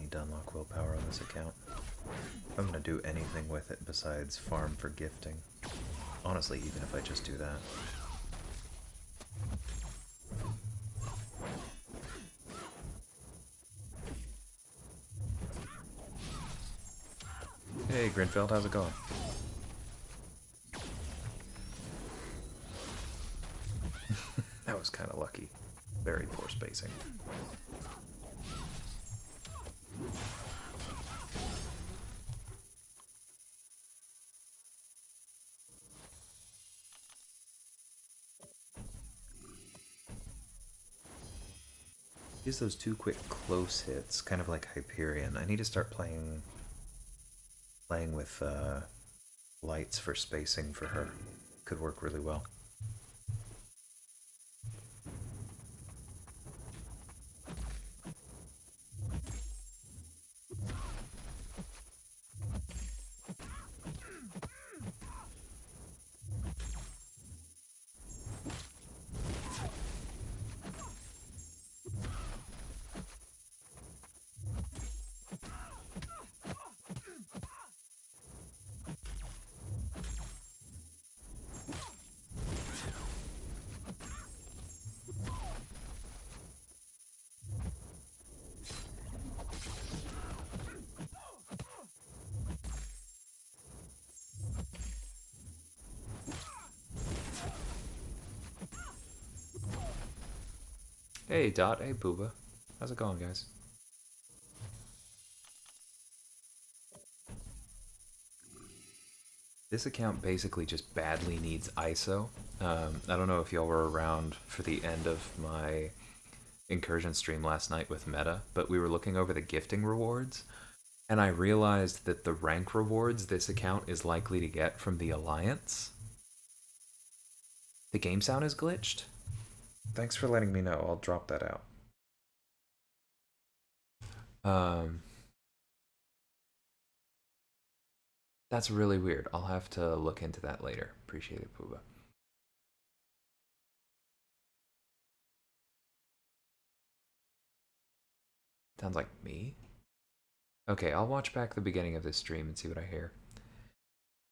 need to unlock willpower on this account. I'm gonna do anything with it besides farm for gifting. Honestly, even if I just do that. Hey, Grinfeld, how's it going? That was kind of lucky. Very poor spacing. Use those two quick close hits, kind of like Hyperion. I need to start playing with lights for spacing for her. Could work really well. Hey Dot, hey Booba. How's it going, guys? This account basically just badly needs ISO. I don't know if y'all were around for the end of my incursion stream last night with Meta, but we were looking over the gifting rewards, and I realized that the rank rewards this account is likely to get from the Alliance. The game sound is glitched. Thanks for letting me know. I'll drop that out. That's really weird. I'll have to look into that later. Appreciate it, Pooba. Sounds like me? Okay, I'll watch back the beginning of this stream and see what I hear.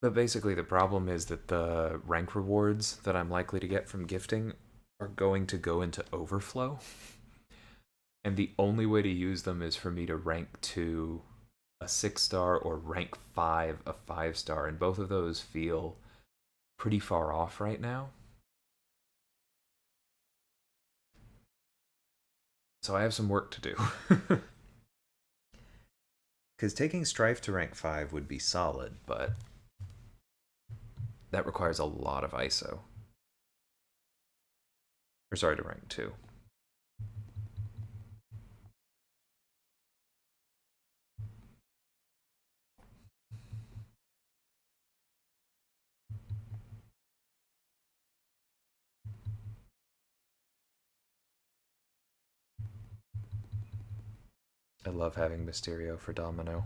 But basically the problem is that the rank rewards that I'm likely to get from gifting are going to go into overflow. And the only way to use them is for me to rank 2 a 6-star or rank 5 a 5-star, and both of those feel pretty far off right now. So I have some work to do. Because taking Strife to rank 5 would be solid, but that requires a lot of ISO. Or sorry, to rank 2. I love having Mysterio for Domino.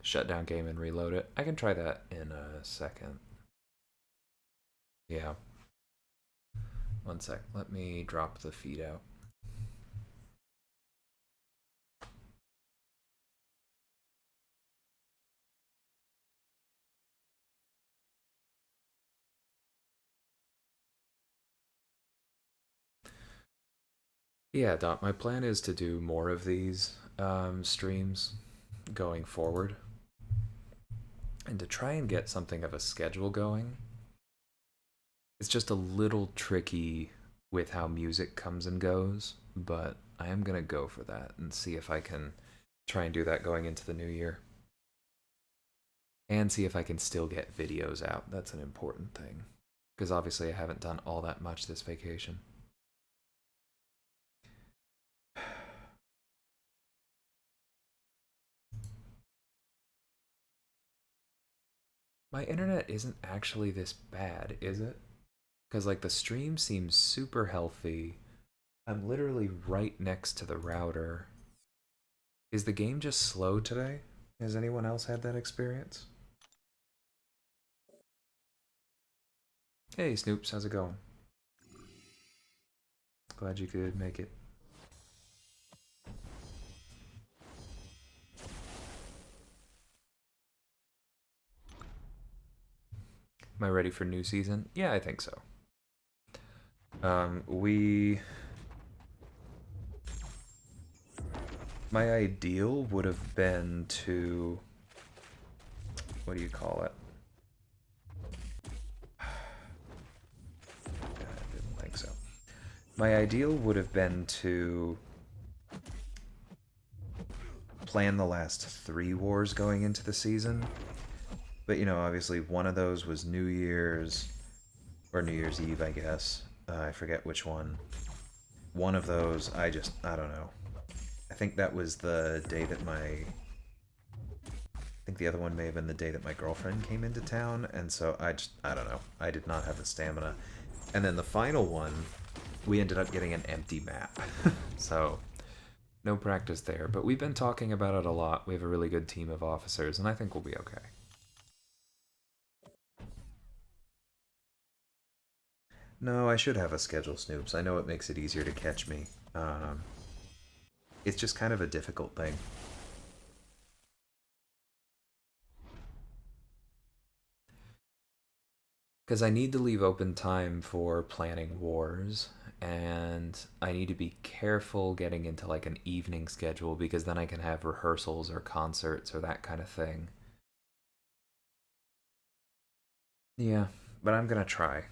Shut down game and reload it. I can try that in a second. Yeah. One sec. Let me drop the feed out. Yeah, Dot, my plan is to do more of these streams going forward. And to try and get something of a schedule going. It's just a little tricky with how music comes and goes, but I am going to go for that and see if I can try and do that going into the new year. And see if I can still get videos out. That's an important thing. Because obviously I haven't done all that much this vacation. My internet isn't actually this bad, is it? Because, like, the stream seems super healthy. I'm literally right next to the router. Is the game just slow today? Has anyone else had that experience? Hey, Snoops, how's it going? Glad you could make it. Am I ready for new season? Yeah, I think so. We... My ideal would have been to... What do you call it? I didn't think so. My ideal would have been to plan the last 3 wars going into the season. But, you know, obviously one of those was New Year's, or New Year's Eve, I guess. I forget which one. One of those, I don't know. I think that was the day that I think the other one may have been the day that my girlfriend came into town, and so I don't know. I did not have the stamina. And then the final one, we ended up getting an empty map. So, no practice there. But we've been talking about it a lot. We have a really good team of officers, and I think we'll be okay. No, I should have a schedule, Snoops. I know it makes it easier to catch me. It's just kind of a difficult thing. Because I need to leave open time for planning wars, and I need to be careful getting into like an evening schedule because then I can have rehearsals or concerts or that kind of thing. Yeah, but I'm gonna try.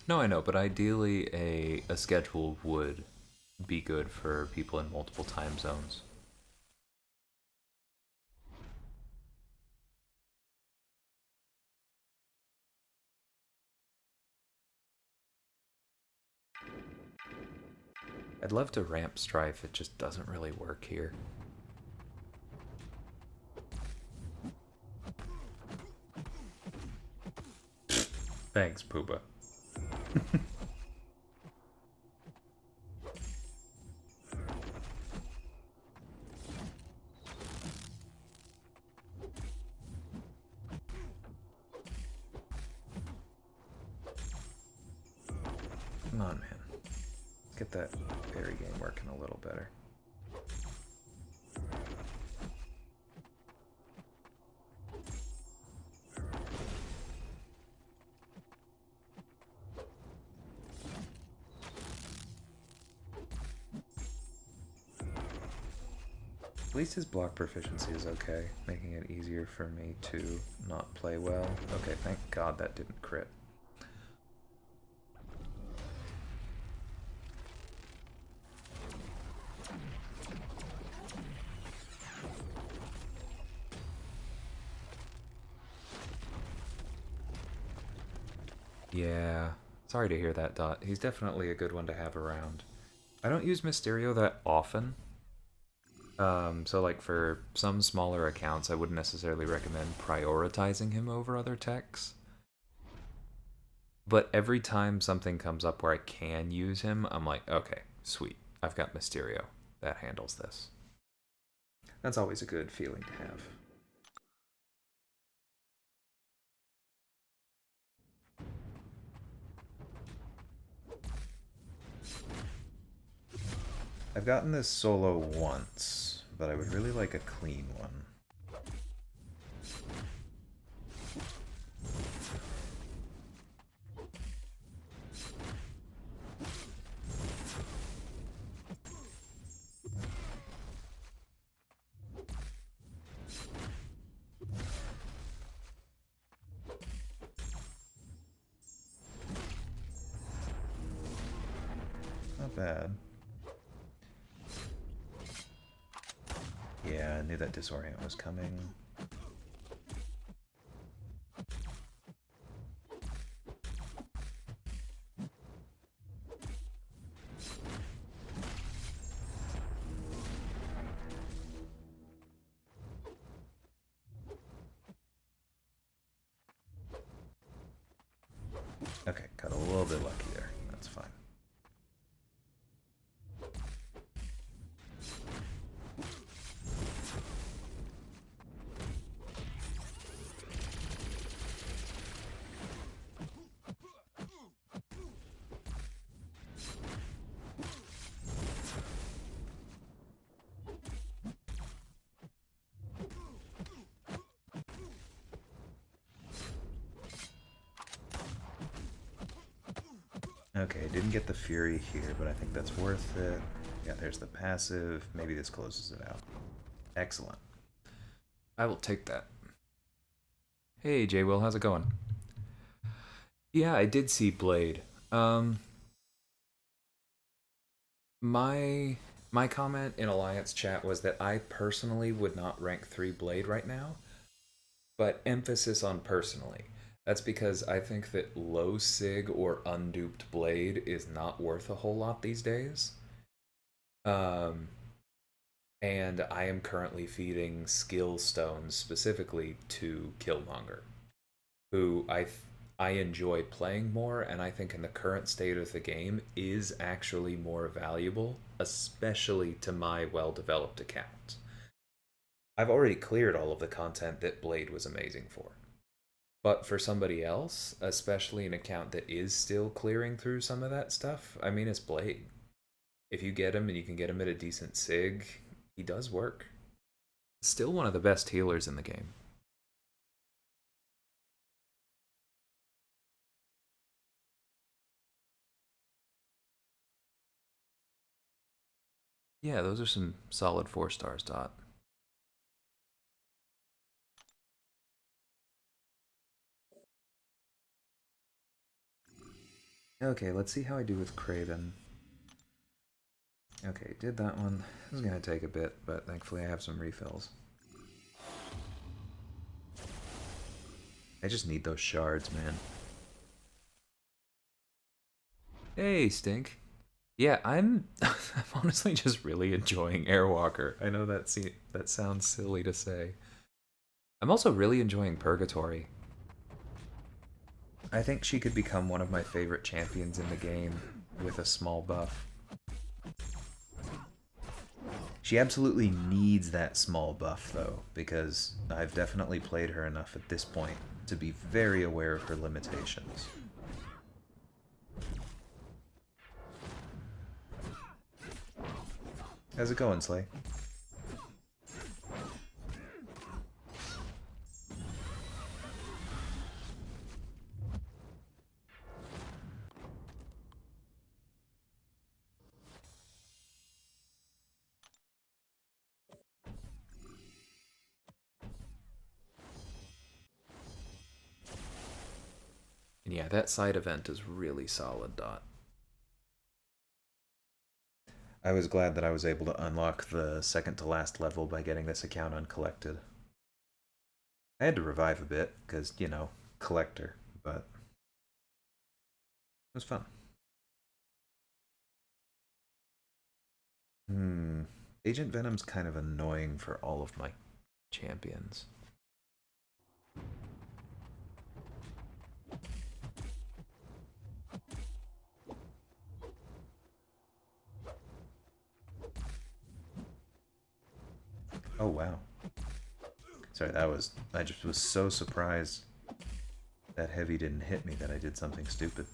No, I know, but ideally a schedule would be good for people in multiple time zones. I'd love to ramp Strife, it just doesn't really work here. Thanks, Pooba. Come on, man. Let's get that berry game working a little better. At least his block proficiency is okay, making it easier for me to not play well. Okay, thank God that didn't crit. Yeah, sorry to hear that, Dot. He's definitely a good one to have around. I don't use Mysterio that often. So like for some smaller accounts, I wouldn't necessarily recommend prioritizing him over other techs. But every time something comes up where I can use him, I'm like, okay, sweet. I've got Mysterio. That handles this. That's always a good feeling to have. I've gotten this solo once, but I would really like a clean one. Not bad. Yeah, I knew that disorient was coming. Okay, got a little bit lucky there. That's fine. Okay, didn't get the Fury here, but I think that's worth it. Yeah, there's the passive. Maybe this closes it out. Excellent. I will take that. Hey, J-Will, how's it going? Yeah, I did see Blade. Um, my comment in Alliance chat was that I personally would not rank 3 Blade right now, but emphasis on personally. That's because I think that low Sig or unduped Blade is not worth a whole lot these days. Um, and I am currently feeding skill stones specifically to Killmonger, who I enjoy playing more, and I think in the current state of the game is actually more valuable, especially to my well-developed account. I've already cleared all of the content that Blade was amazing for. But for somebody else, especially an account that is still clearing through some of that stuff, I mean, it's Blade. If you get him and you can get him at a decent sig, he does work. Still one of the best healers in the game. Yeah, those are some solid 4 stars, Dot. Okay, let's see how I do with Craven. Okay, did that one. This is gonna take a bit, but thankfully I have some refills. I just need those shards, man. Hey, Stink. Yeah, I'm I'm honestly just really enjoying Airwalker. I know that sounds silly to say. I'm also really enjoying Purgatory. I think she could become one of my favorite champions in the game with a small buff. She absolutely needs that small buff, though, because I've definitely played her enough at this point to be very aware of her limitations. How's it going, Slay? And yeah, that side event is really solid, Dot. I was glad that I was able to unlock the second to last level by getting this account uncollected. I had to revive a bit, because, you know, collector, but it was fun. Agent Venom's kind of annoying for all of my champions. Oh, wow. Sorry, I just was so surprised that heavy didn't hit me that I did something stupid.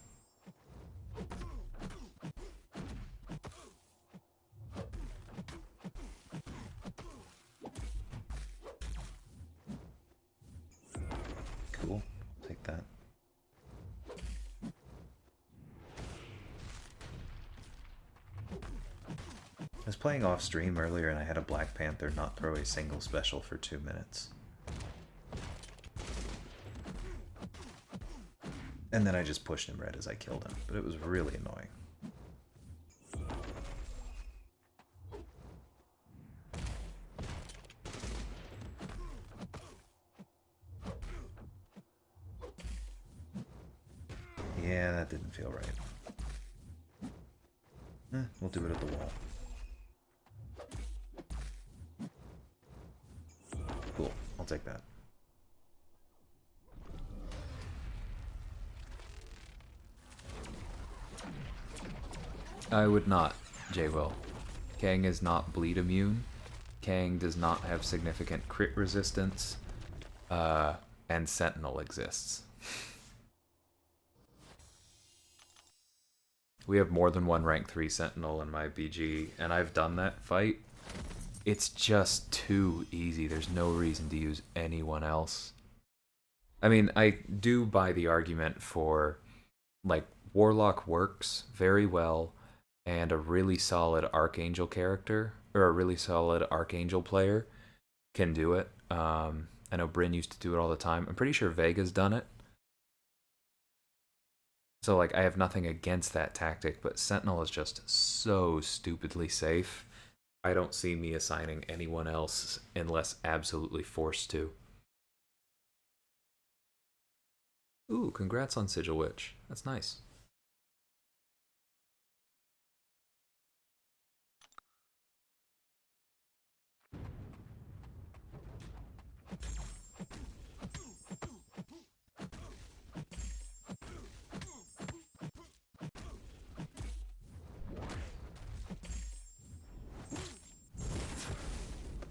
take that. I was playing off stream earlier and I had a Black Panther not throw a single special for 2 minutes. And then I just pushed him red as I killed him, but it was really annoying. Yeah, that didn't feel right. We'll do it at the wall. Cool, I'll take that. I would not, J-Will. Kang is not bleed immune. Kang does not have significant crit resistance. And Sentinel exists. We have more than one rank 3 Sentinel in my BG, and I've done that fight. It's just too easy. There's no reason to use anyone else. I mean, I do buy the argument for, like, Warlock works very well, and a really solid Archangel character, or a really solid Archangel player, can do it. I know Bryn used to do it all the time. I'm pretty sure Vega's done it. So, like, I have nothing against that tactic, but Sentinel is just so stupidly safe. I don't see me assigning anyone else unless absolutely forced to. Ooh, congrats on Sigil Witch. That's nice.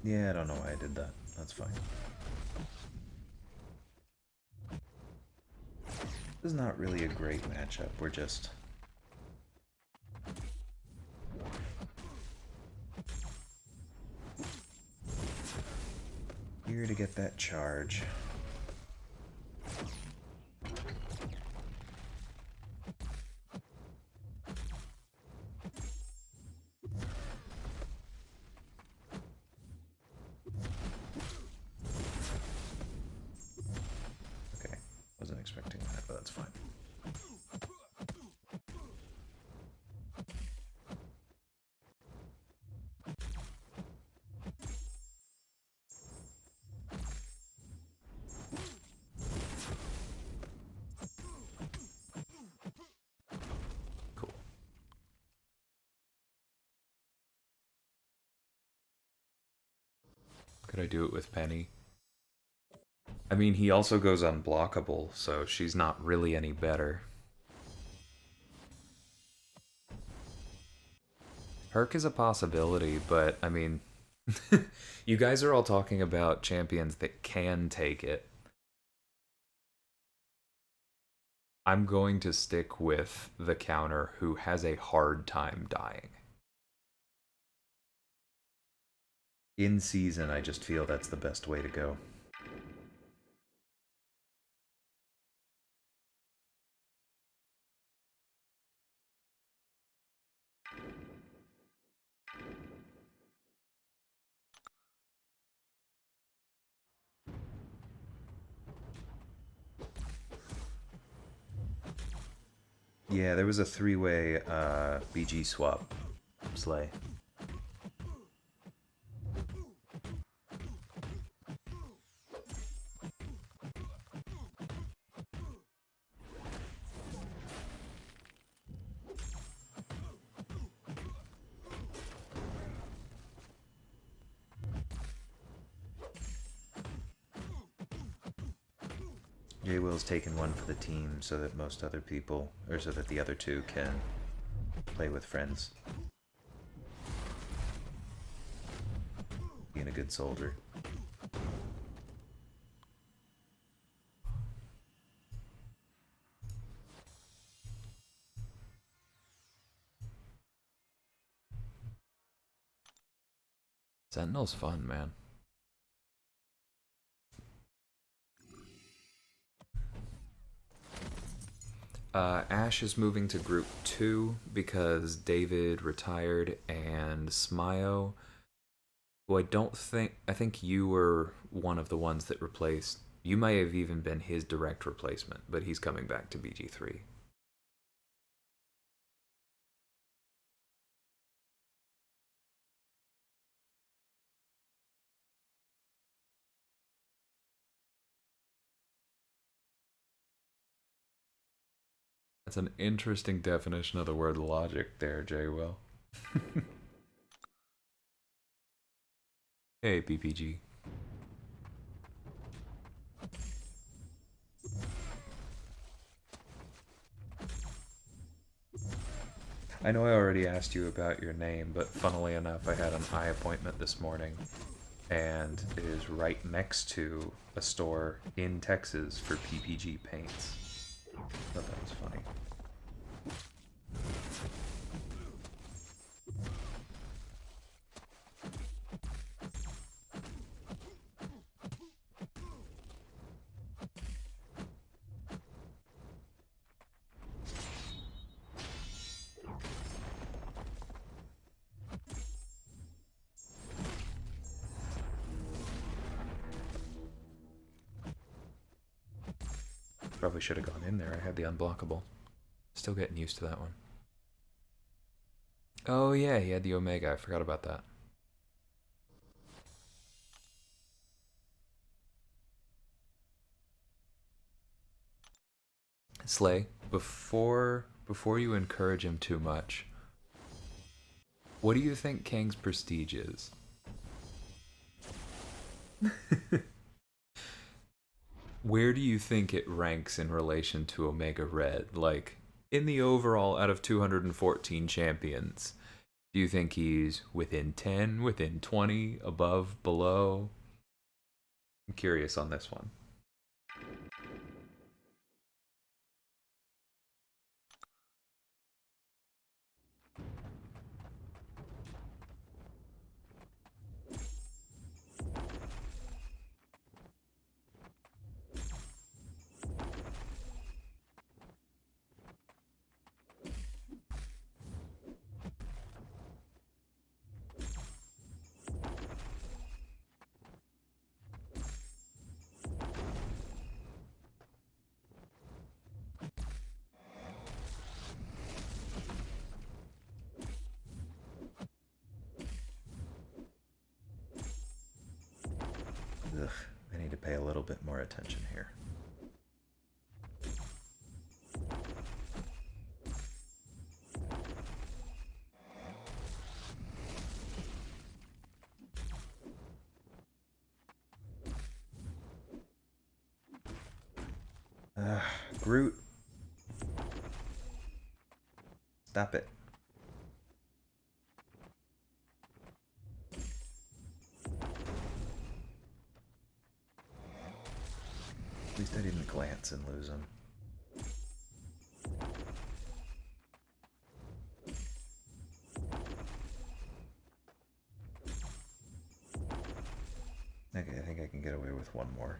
Yeah, I don't know why I did that. That's fine. This is not really a great matchup. We're just... here to get that charge. Okay, wasn't expecting that, but that's fine. Cool. Could I do it with Penny? I mean, he also goes unblockable, so she's not really any better. Herc is a possibility, but, I mean... you guys are all talking about champions that can take it. I'm going to stick with the counter who has a hard time dying. In season, I just feel that's the best way to go. Yeah, there was a 3-way BG swap slay. J-Will's taken one for the team so that most other people, or so that the other two can play with friends. Being a good soldier. Sentinel's fun, man. Ash is moving to Group 2 because David retired, and Smio, who I think you were one of the ones that replaced. You may have even been his direct replacement, but he's coming back to BG3. That's an interesting definition of the word logic there, Jay Will. Hey, BPG. I know I already asked you about your name, but funnily enough, I had an eye appointment this morning, and it is right next to a store in Texas for PPG paints. I thought that was funny. Probably should have gone in there. I had the unblockable. Still getting used to that one. Oh yeah, he had the Omega. I forgot about that. Slay, before you encourage him too much, what do you think Kang's prestige is? Where do you think it ranks in relation to Omega Red? Like, in the overall out of 214 champions, do you think he's within 10, within 20, above, below? I'm curious on this one. Ugh, I need to pay a little bit more attention here. Groot. Stop it. At least I didn't glance and lose him. Okay, I think I can get away with one more.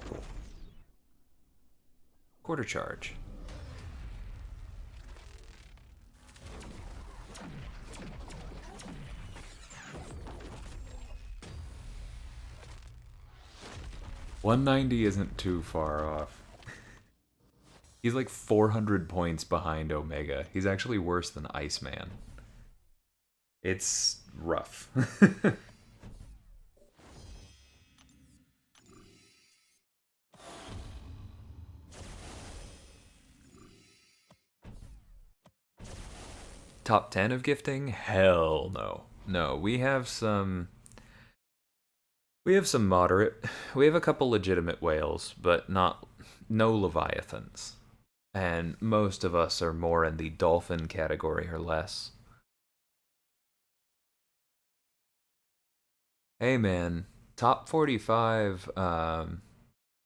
Cool. Quarter charge. $190 isn't too far off. He's like 400 points behind Omega. He's actually worse than Iceman. It's rough. Top 10 of gifting? Hell no. No, we have some moderate. We have a couple legitimate whales, but no leviathans. And most of us are more in the dolphin category or less. Hey man, top 45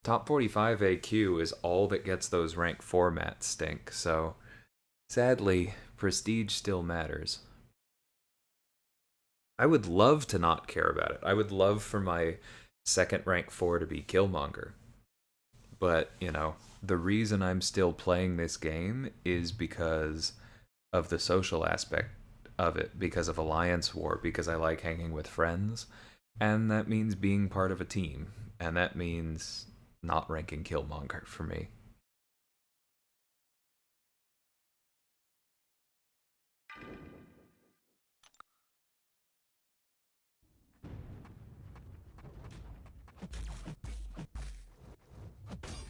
AQ is all that gets those rank formats stink. So sadly, prestige still matters. I would love to not care about it. I would love for my second rank 4 to be Killmonger. But, the reason I'm still playing this game is because of the social aspect of it, because of Alliance War, because I like hanging with friends, and that means being part of a team, and that means not ranking Killmonger for me.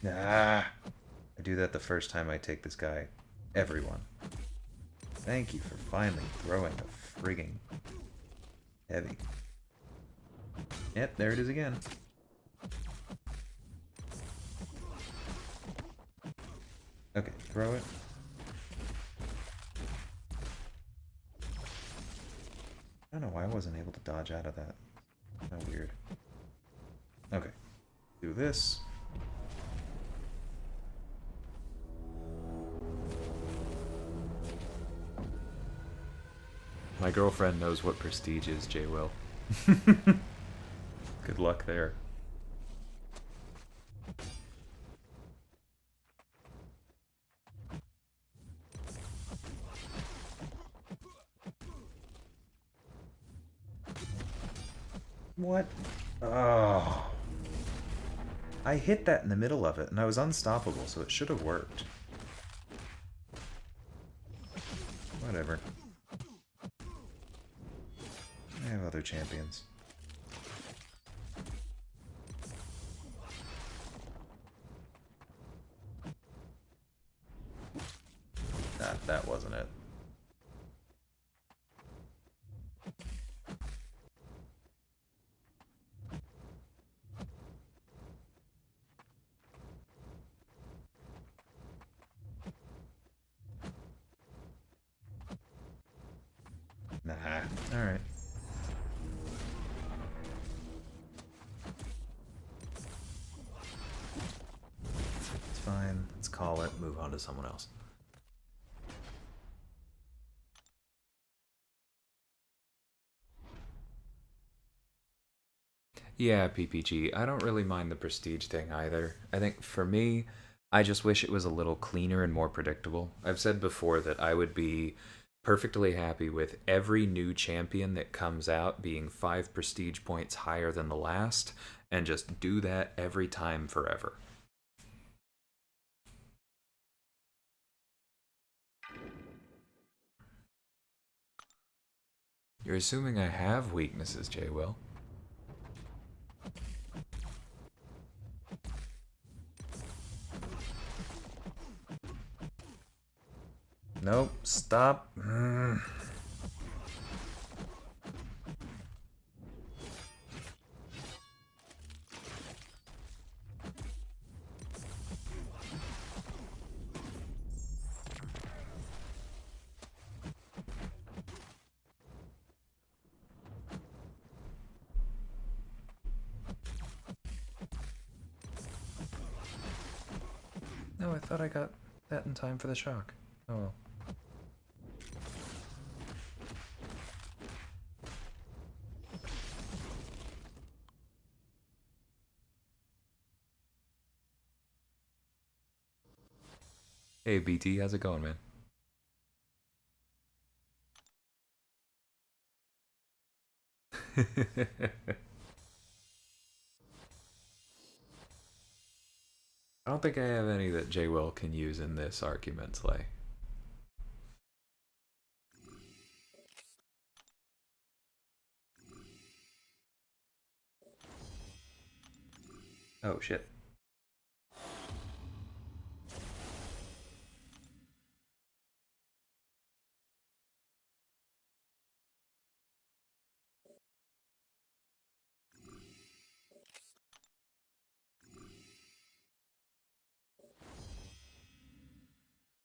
Ah, I do that the first time I take this guy. Everyone. Thank you for finally throwing a frigging heavy. Yep, there it is again. Okay, throw it. I don't know why I wasn't able to dodge out of that. How weird. Okay, do this. My girlfriend knows what prestige is, J. Will. Good luck there. What? Oh. I hit that in the middle of it, and I was unstoppable, so it should have worked. Whatever. I have other champions. That wasn't it. Nah. Alright. It's fine. Let's call it. Move on to someone else. Yeah, PPG. I don't really mind the prestige thing either. I think for me, I just wish it was a little cleaner and more predictable. I've said before that I would be perfectly happy with every new champion that comes out being 5 prestige points higher than the last, and just do that every time forever. You're assuming I have weaknesses, J. Will. Nope, stop. No, I thought I got that in time for the shock. Oh well. Hey BT, how's it going, man? I don't think I have any that J Will can use in this argument, Slay. Oh shit.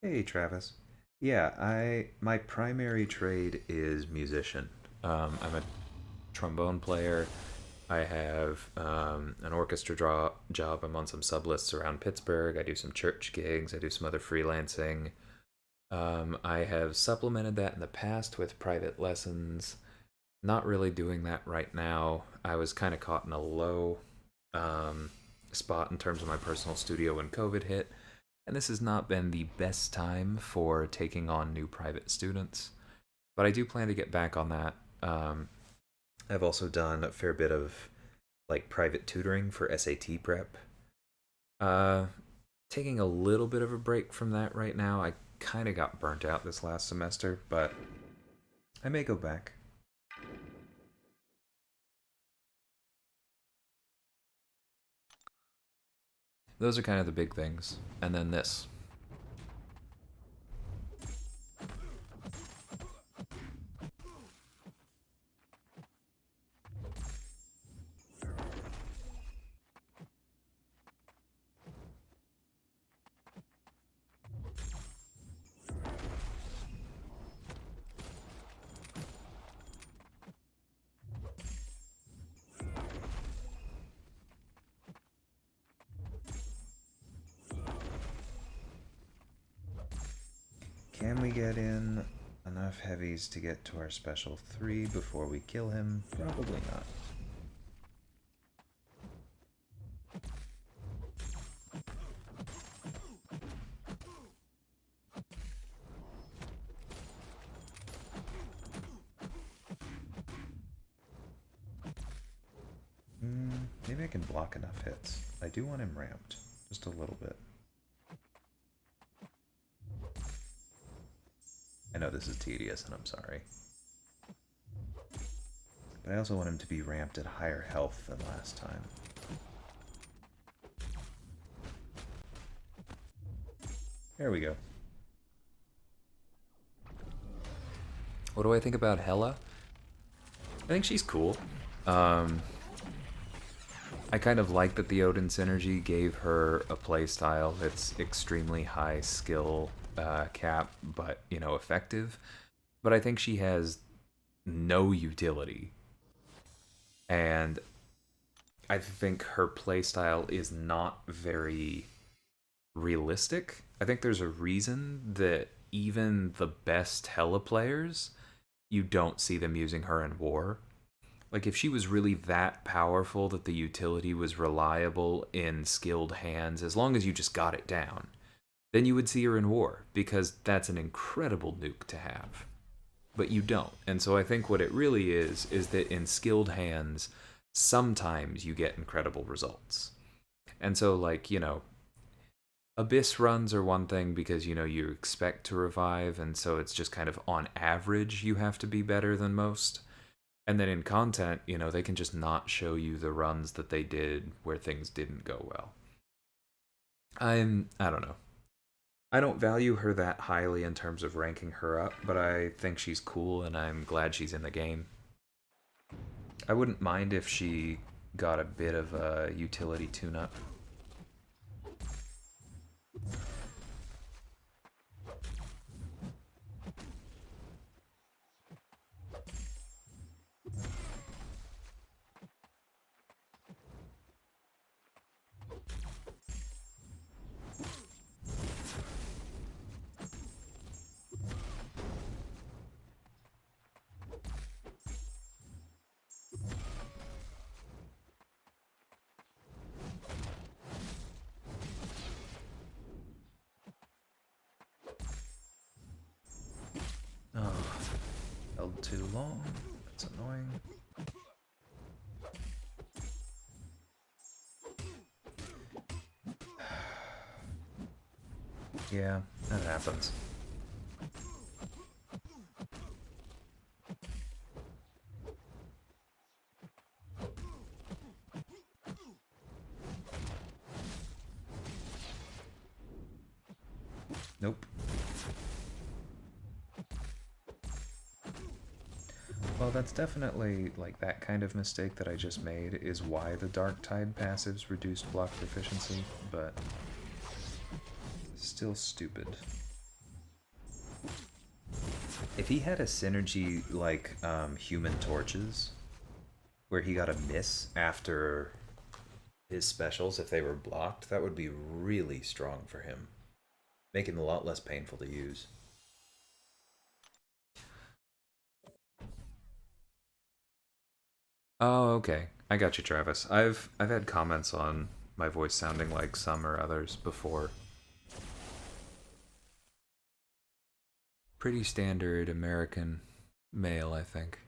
Hey Travis. Yeah, I my primary trade is musician. I'm a trombone player. I have an orchestra job. I'm on some sublists around Pittsburgh. I do some church gigs. I do some other freelancing. I have supplemented that in the past with private lessons. Not really doing that right now. I was kind of caught in a low um, spot in terms of my personal studio when COVID hit, and this has not been the best time for taking on new private students. But I do plan to get back on that. I've also done a fair bit of like private tutoring for SAT prep. Uh, Taking a little bit of a break from that right now. I kind of got burnt out this last semester, but I may go back. Those are kind of the big things. And then this. Can we get in enough heavies to get to our special 3 before we kill him? Probably not. Maybe I can block enough hits. I do want him ramped. Just a little bit. I know this is tedious, and I'm sorry. But I also want him to be ramped at higher health than last time. There we go. What do I think about Hela? I think she's cool. I kind of like that the Odin synergy gave her a playstyle that's extremely high skill cap, but, you know, effective. But I think she has no utility. And I think her playstyle is not very realistic. I think there's a reason that even the best Hela players, you don't see them using her in war. Like, if she was really that powerful that the utility was reliable in skilled hands, as long as you just got it down, then you would see her in war, because that's an incredible nuke to have. But you don't. And so I think what it really is that in skilled hands, sometimes you get incredible results. And so, like, you know, Abyss runs are one thing because, you know, you expect to revive, and so it's just kind of on average you have to be better than most. And then in content, you know, they can just not show you the runs that they did where things didn't go well. I don't know. I don't value her that highly in terms of ranking her up, but I think she's cool and I'm glad she's in the game. I wouldn't mind if she got a bit of a utility tune-up. Oh, held too long. That's annoying. Yeah, that happens. Nope. Well, that's definitely, like, that kind of mistake that I just made is why the Dark Tide passives reduced block proficiency, but still stupid. If he had a synergy like Human Torches, where he got a miss after his specials if they were blocked, that would be really strong for him. Make him a lot less painful to use. Oh, okay. I got you, Travis. I've had comments on my voice sounding like some or others before. Pretty standard American male, I think.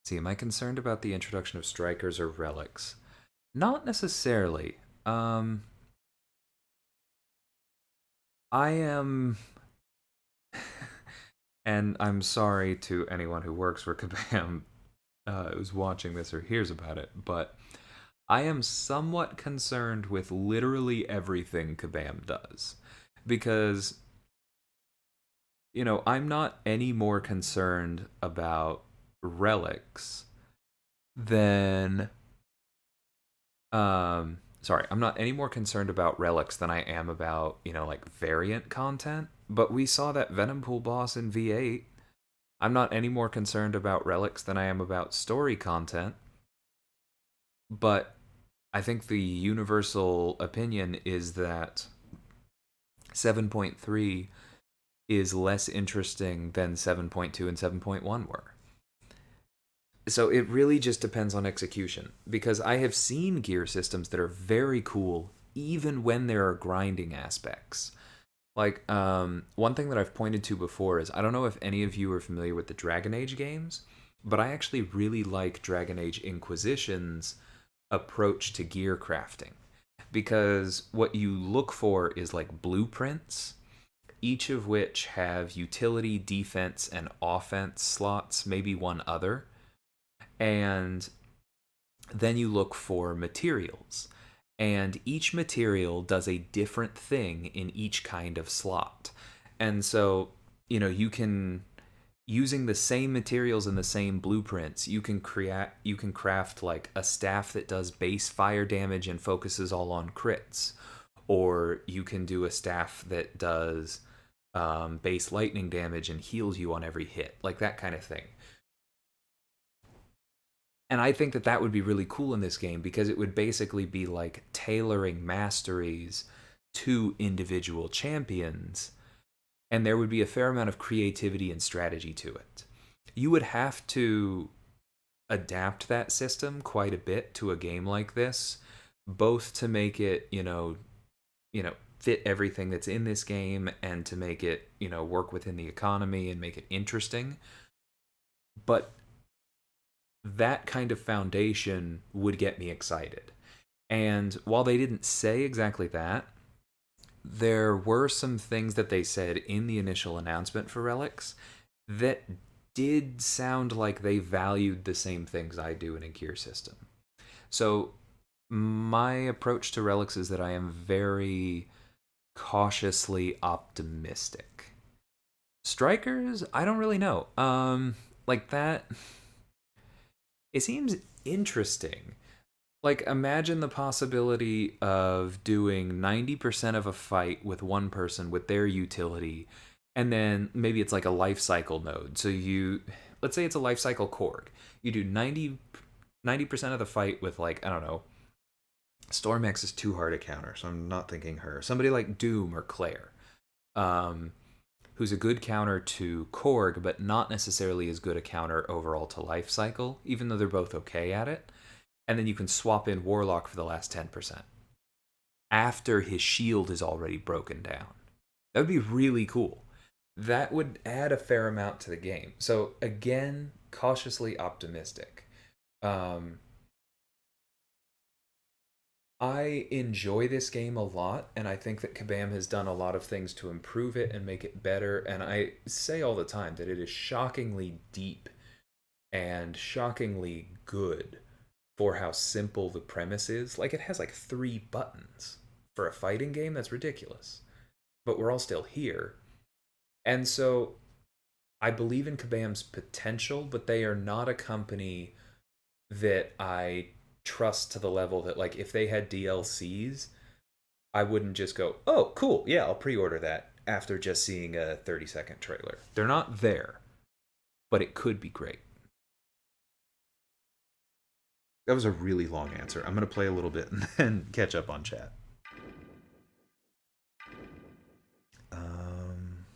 See, am I concerned about the introduction of strikers or relics? Not necessarily. I am, and I'm sorry to anyone who works for Kabam who's watching this or hears about it, but I am somewhat concerned with literally everything Kabam does. Because, I'm not any more concerned about relics than sorry, I'm not any more concerned about relics than I am about, like variant content. But we saw that Venom Pool boss in V8. I'm not any more concerned about relics than I am about story content. But I think the universal opinion is that 7.3 is less interesting than 7.2 and 7.1 were. So it really just depends on execution, because I have seen gear systems that are very cool even when there are grinding aspects. Like, one thing that I've pointed to before is, I don't know if any of you are familiar with the Dragon Age games, but I actually really like Dragon Age Inquisition's approach to gear crafting. Because what you look for is like blueprints, each of which have utility, defense, and offense slots, maybe one other. And then you look for materials. And each material does a different thing in each kind of slot. And so, you can, using the same materials and the same blueprints, you can craft like a staff that does base fire damage and focuses all on crits, or you can do a staff that does base lightning damage and heals you on every hit, like that kind of thing. And I think that that would be really cool in this game, because it would basically be like tailoring masteries to individual champions, and there would be a fair amount of creativity and strategy to it. You would have to adapt that system quite a bit to a game like this, both to make it, fit everything that's in this game, and to make it, work within the economy and make it interesting. But that kind of foundation would get me excited. And while they didn't say exactly that, there were some things that they said in the initial announcement for Relics that did sound like they valued the same things I do in a gear system. So my approach to Relics is that I am very cautiously optimistic. Strikers, I don't really know. Like that, it seems interesting. Like, imagine the possibility of doing 90% of a fight with one person with their utility, and then maybe it's like a life cycle node. So let's say it's a life cycle Korg. You do 90% of the fight with, like, I don't know, Stormax is too hard to counter, so I'm not thinking her. Somebody like Doom or Claire, um, who's a good counter to Korg, but not necessarily as good a counter overall to life cycle, even though they're both okay at it. And then you can swap in Warlock for the last 10% after his shield is already broken down. That would be really cool. That would add a fair amount to the game. So again, cautiously optimistic. Um, I enjoy this game a lot, and I think that Kabam has done a lot of things to improve it and make it better. And I say all the time that it is shockingly deep and shockingly good for how simple the premise is. Like, it has like 3 buttons for a fighting game. That's ridiculous. But we're all still here. And so I believe in Kabam's potential, but they are not a company that I trust to the level that, like, if they had DLCs, I wouldn't just go, oh, cool, yeah, I'll pre order that after just seeing a 30-second trailer. They're not there, but it could be great. That was a really long answer. I'm going to play a little bit and then catch up on chat. Um,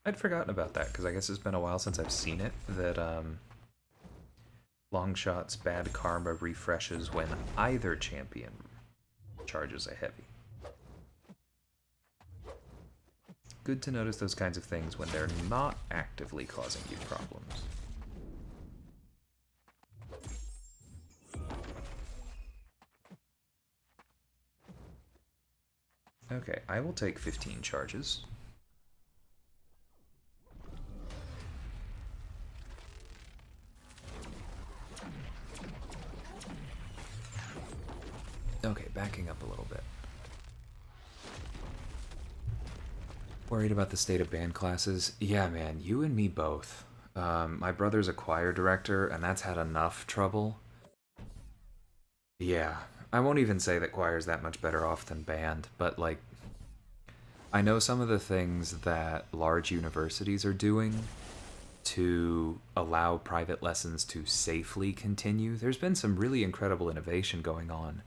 I'd forgotten about that, because I guess it's been a while since I've seen it, that Longshot's Bad Karma refreshes when either champion charges a heavy. Good to notice those kinds of things when they're not actively causing you problems. Okay, I will take 15 charges. Okay, backing up a little bit. Worried about the state of band classes? Yeah, man, you and me both. My brother's a choir director, and that's had enough trouble. Yeah, I won't even say that choir's that much better off than band, but like, I know some of the things that large universities are doing to allow private lessons to safely continue. There's been some really incredible innovation going on.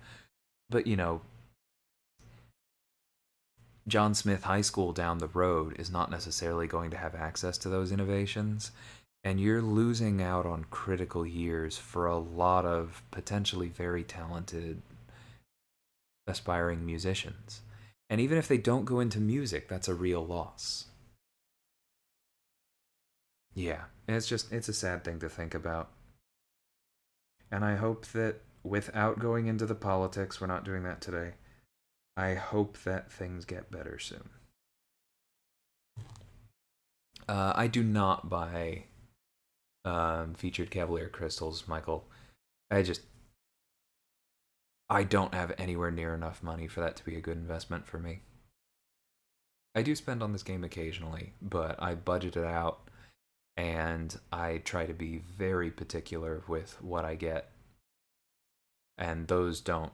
But, you know, John Smith High School down the road is not necessarily going to have access to those innovations. And you're losing out on critical years for a lot of potentially very talented aspiring musicians. And even if they don't go into music, that's a real loss. Yeah, it's a sad thing to think about. And I hope that without going into the politics, we're not doing that today. I hope that things get better soon. I do not buy featured Cavalier crystals, Michael. I just I don't have anywhere near enough money for that to be a good investment for me. I do spend on this game occasionally, but I budget it out and I try to be very particular with what I get, and those don't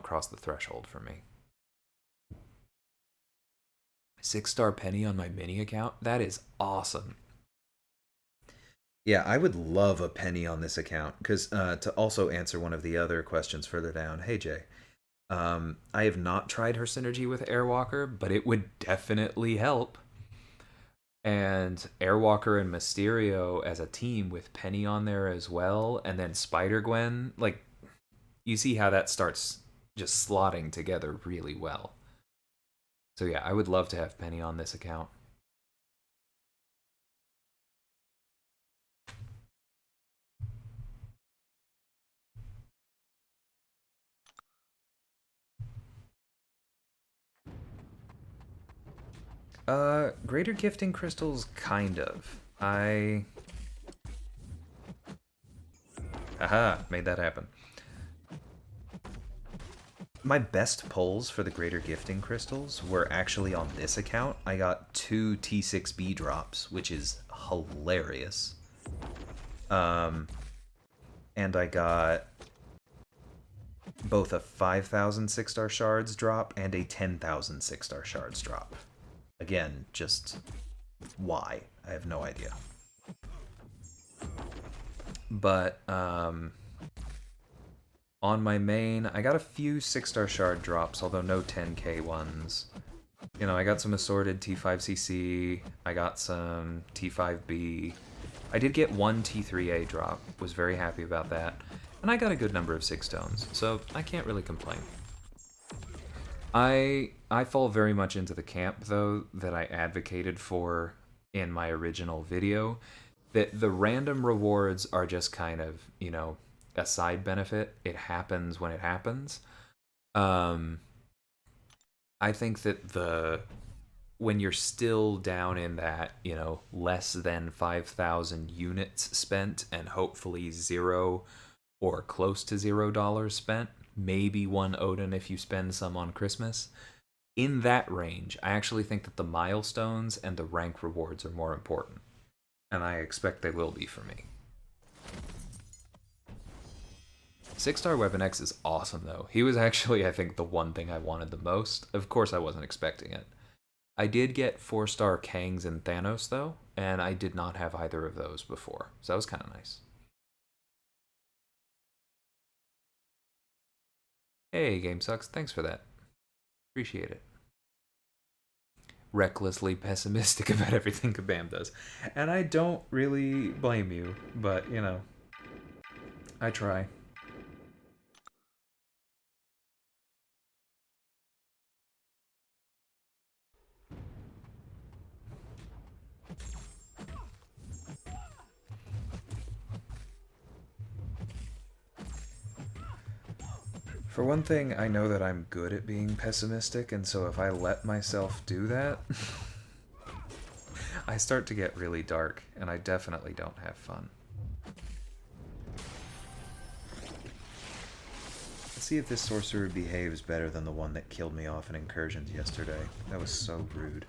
cross the threshold for me. 6-star penny on my mini account? That is awesome. Yeah, I would love a penny on this account because to also answer one of the other questions further down. Hey Jay, I have not tried her synergy with Airwalker, but it would definitely help. And Airwalker and Mysterio as a team with Penny on there as well, and then Spider Gwen, like you see how that starts just slotting together really well. So yeah, I would love to have Penny on this account. Greater gifting crystals, kind of. Haha, made that happen. My best pulls for the greater gifting crystals were actually on this account. I got 2 T6B drops, which is hilarious. Um, and I got both a 5,000 6-star shards drop and a 10,000 6-star shards drop. Again, just why? I have no idea. But on my main, I got a few 6-star shard drops, although no 10k ones. You know, I got some assorted T5CC, I got some T5B. I did get one T3A drop, was very happy about that. And I got a good number of 6 stones, so I can't really complain. I fall very much into the camp, though, that I advocated for in my original video, that the random rewards are just kind of, you know, a side benefit. It happens when it happens. Um, I think that when you're still down in that, you know, less than 5,000 units spent and hopefully zero or close to $0 spent, maybe one Odin if you spend some on Christmas. In that range, I actually think that the milestones and the rank rewards are more important. And I expect they will be for me. 6-star Weapon X is awesome, though. He was actually, I think, the one thing I wanted the most. Of course, I wasn't expecting it. I did get 4-star Kangs and Thanos, though, and I did not have either of those before. So that was kind of nice. Hey, Game Sucks. Thanks for that. Appreciate it. recklessly pessimistic about everything Kabam does. And I don't really blame you, but, you know, I try. For one thing, I know that I'm good at being pessimistic, and so if I let myself do that, I start to get really dark, and I definitely don't have fun. Let's see if this sorcerer behaves better than the one that killed me off in incursions yesterday. That was so rude.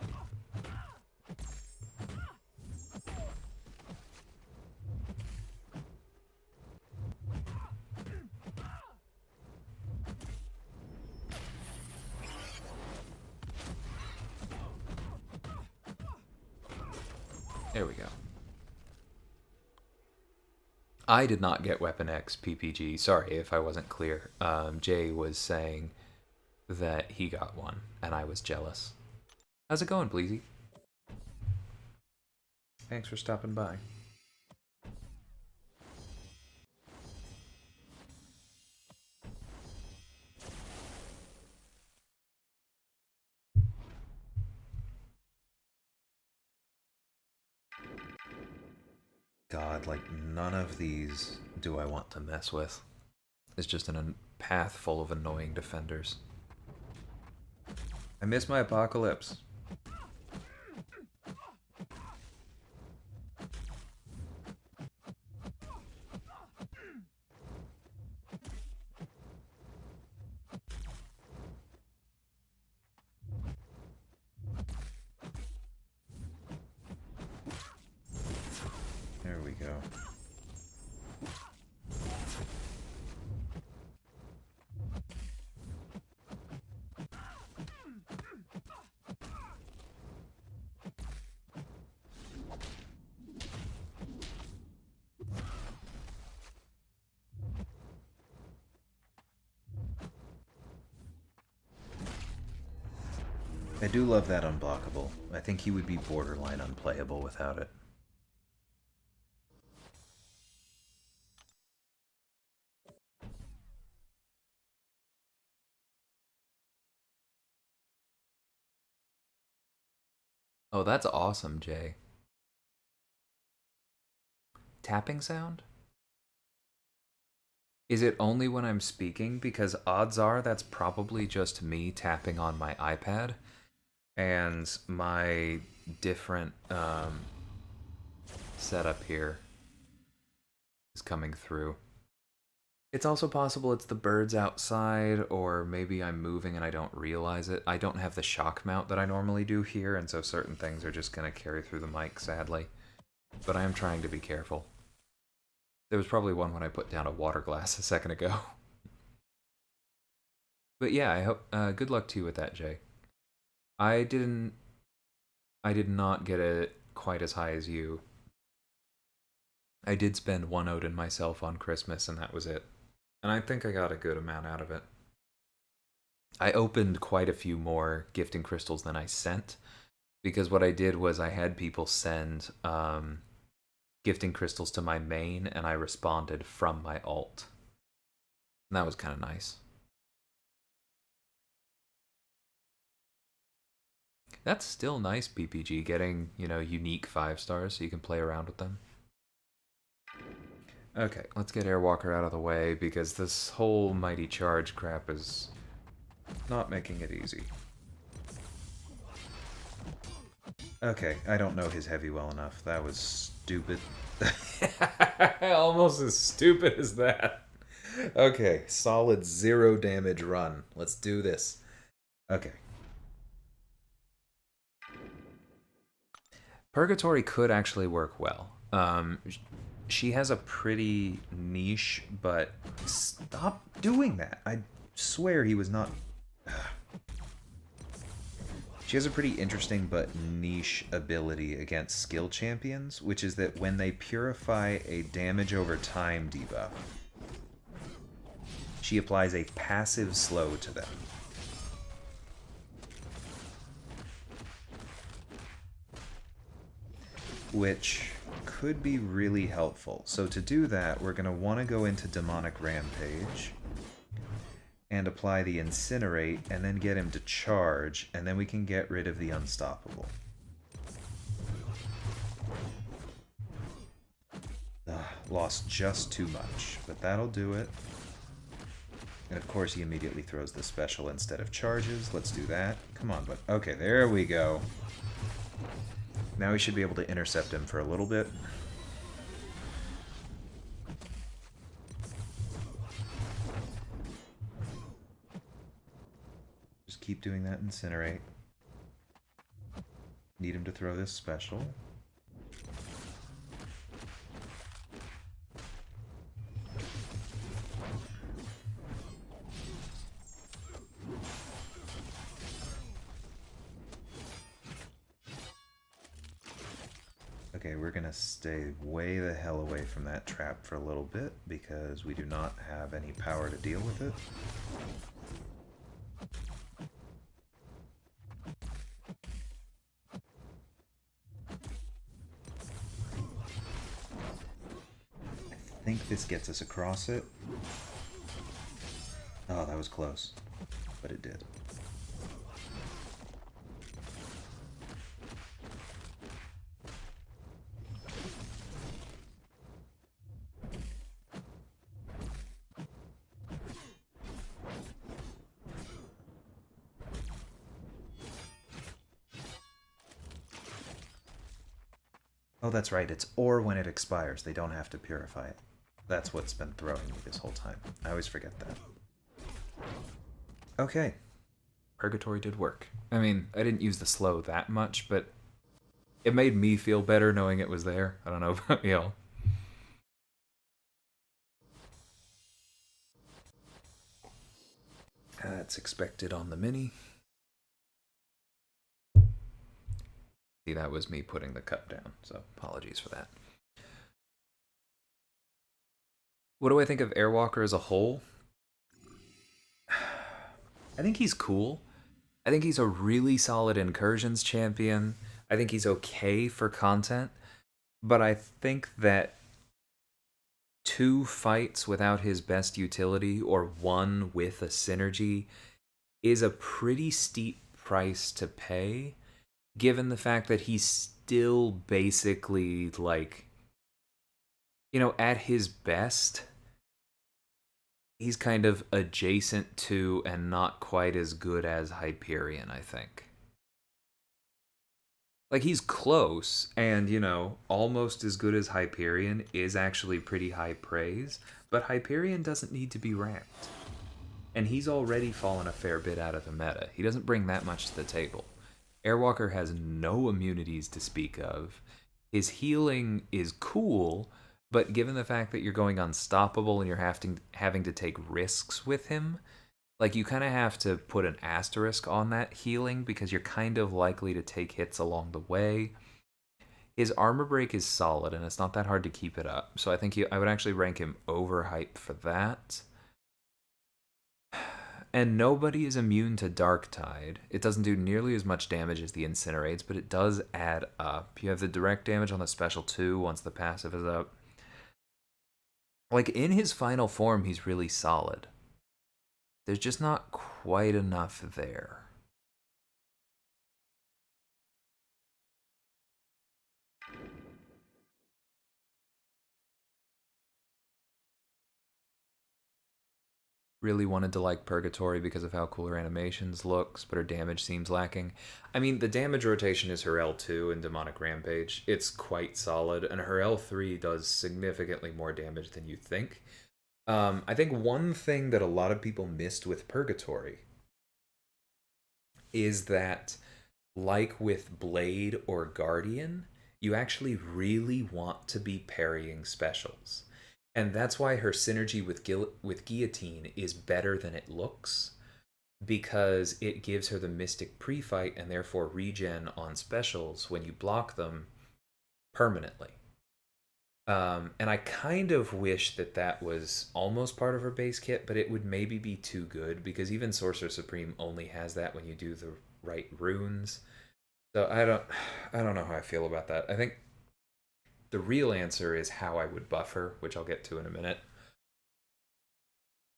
There we go. I did not get Weapon X PPG. Sorry if I wasn't clear. Jay was saying that he got one, and I was jealous. How's it going, Bleezy? Thanks for stopping by. God, like, none of these do I want to mess with. It's just a path full of annoying defenders. I miss my apocalypse. There we go. I do love that unblockable. I think he would be borderline unplayable without it. Oh, that's awesome, Jay. Tapping sound? Is it only when I'm speaking? Because odds are that's probably just me tapping on my iPad. And my different setup here is coming through. It's also possible it's the birds outside, or maybe I'm moving and I don't realize it. I don't have the shock mount that I normally do here, and so certain things are just going to carry through the mic, sadly. But I am trying to be careful. There was probably one when I put down a water glass a second ago. But yeah, I hope good luck to you with that, Jay. I did not get it quite as high as you. I did spend one Odin myself on Christmas, and that was it. And I think I got a good amount out of it. I opened quite a few more gifting crystals than I sent, because what I did was I had people send gifting crystals to my main, and I responded from my alt. And that was kind of nice. That's still nice, PPG, getting, you know, unique 5 stars so you can play around with them. Okay, let's get Airwalker out of the way, because this whole Mighty Charge crap is not making it easy. Okay, I don't know his heavy well enough. That was stupid. Almost as stupid as that. Okay, solid 0 damage run. Let's do this. Okay. Purgatory could actually work well. She has a pretty niche, but stop doing that. I swear he was not... She has a pretty interesting but niche ability against skill champions, which is that when they purify a damage over time debuff, she applies a passive slow to them. which could be really helpful. So to do that, we're going to want to go into Demonic Rampage and apply the Incinerate, and then get him to charge, and then we can get rid of the Unstoppable. Lost just too much, but that'll do it. And of course he immediately throws the special instead of charges. Let's do that. Come on, but okay, there we go. Now we should be able to intercept him for a little bit. Just keep doing that Incinerate. Need him to throw this special. Okay, we're gonna stay way the hell away from that trap for a little bit because we do not have any power to deal with it. I think this gets us across it. Oh, that was close, but it did. Oh, that's right, it's ore when it expires. They don't have to purify it. That's what's been throwing me this whole time. I always forget that. Okay. Purgatory did work. I mean, I didn't use the slow that much, but it made me feel better knowing it was there. I don't know about y'all. That's expected on the mini. See, that was me putting the cup down, so apologies for that. What do I think of Airwalker as a whole? I think he's cool. I think he's a really solid incursions champion. I think he's okay for content. But I think that 2 fights without his best utility or 1 with a synergy is a pretty steep price to pay, given the fact that he's still basically, like, you know, at his best, he's kind of adjacent to and not quite as good as Hyperion, I think. Like, he's close, and, you know, almost as good as Hyperion is actually pretty high praise, but Hyperion doesn't need to be ranked. And he's already fallen a fair bit out of the meta. He doesn't bring that much to the table. Airwalker has no immunities to speak of. His healing is cool, but given the fact that you're going unstoppable and you're having to take risks with him, like, you kind of have to put an asterisk on that healing because you're kind of likely to take hits along the way. His armor break is solid, and it's not that hard to keep it up. So I think I would actually rank him overhyped for that. And nobody is immune to Dark Tide. It doesn't do nearly as much damage as the Incinerates, but it does add up. You have the direct damage on the special too once the passive is up. Like, in his final form, he's really solid. There's just not quite enough there. Really wanted to like Purgatory because of how cool her animations looks, but her damage seems lacking. I mean, the damage rotation is her L2 in Demonic Rampage. It's quite solid, and her L3 does significantly more damage than you think. I think one thing that a lot of people missed with Purgatory is that, like with Blade or Guardian, you actually really want to be parrying specials. And that's why her synergy with Guillotine is better than it looks, because it gives her the Mystic pre-fight and therefore regen on specials when you block them permanently. And I kind of wish that that was almost part of her base kit, but it would maybe be too good, because even Sorcerer Supreme only has that when you do the right runes. So I don't know how I feel about that. I think The real answer is how I would buff her, which I'll get to in a minute.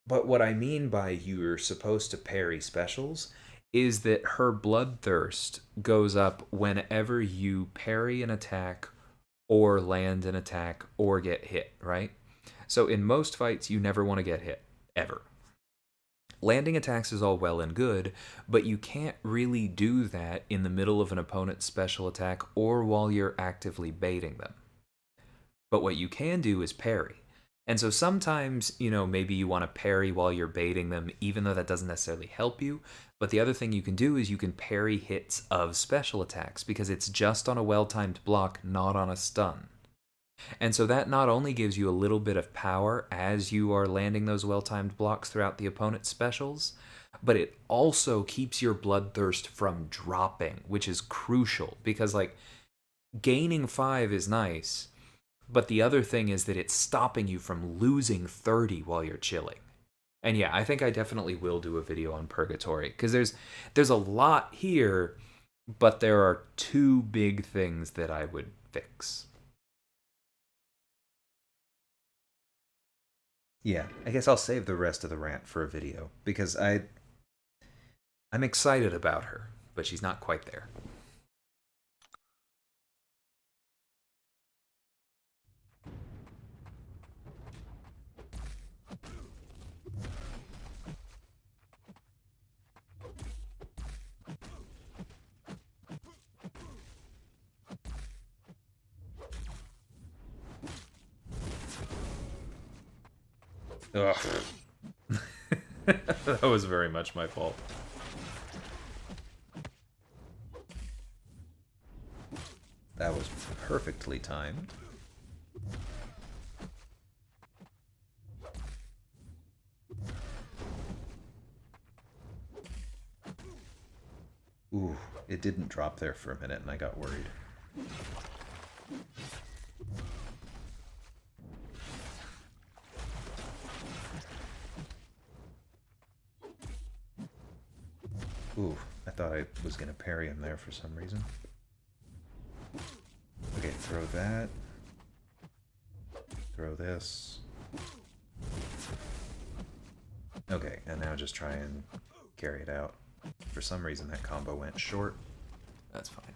But what I mean by you're supposed to parry specials is that her bloodthirst goes up whenever you parry an attack or land an attack or get hit, right? So in most fights, you never want to get hit, ever. Landing attacks is all well and good, but you can't really do that in the middle of an opponent's special attack or while you're actively baiting them. But what you can do is parry. And so sometimes, maybe you want to parry while you're baiting them, even though that doesn't necessarily help you. But the other thing you can do is you can parry hits of special attacks because it's just on a well-timed block, not on a stun. And so that not only gives you a little bit of power as you are landing those well-timed blocks throughout the opponent's specials, but it also keeps your bloodthirst from dropping, which is crucial because, gaining 5 is nice, but the other thing is that it's stopping you from losing 30 while you're chilling. And yeah, I think I definitely will do a video on Purgatory because there's a lot here, but there are 2 big things that I would fix. Yeah, I guess I'll save the rest of the rant for a video because I'm excited about her, but she's not quite there. Ugh. That was very much my fault. That was perfectly timed. Ooh, it didn't drop there for a minute and I got worried. Ooh, I thought I was going to parry him there for some reason. Okay, throw that. Throw this. Okay, and now just try and carry it out. For some reason that combo went short. That's fine.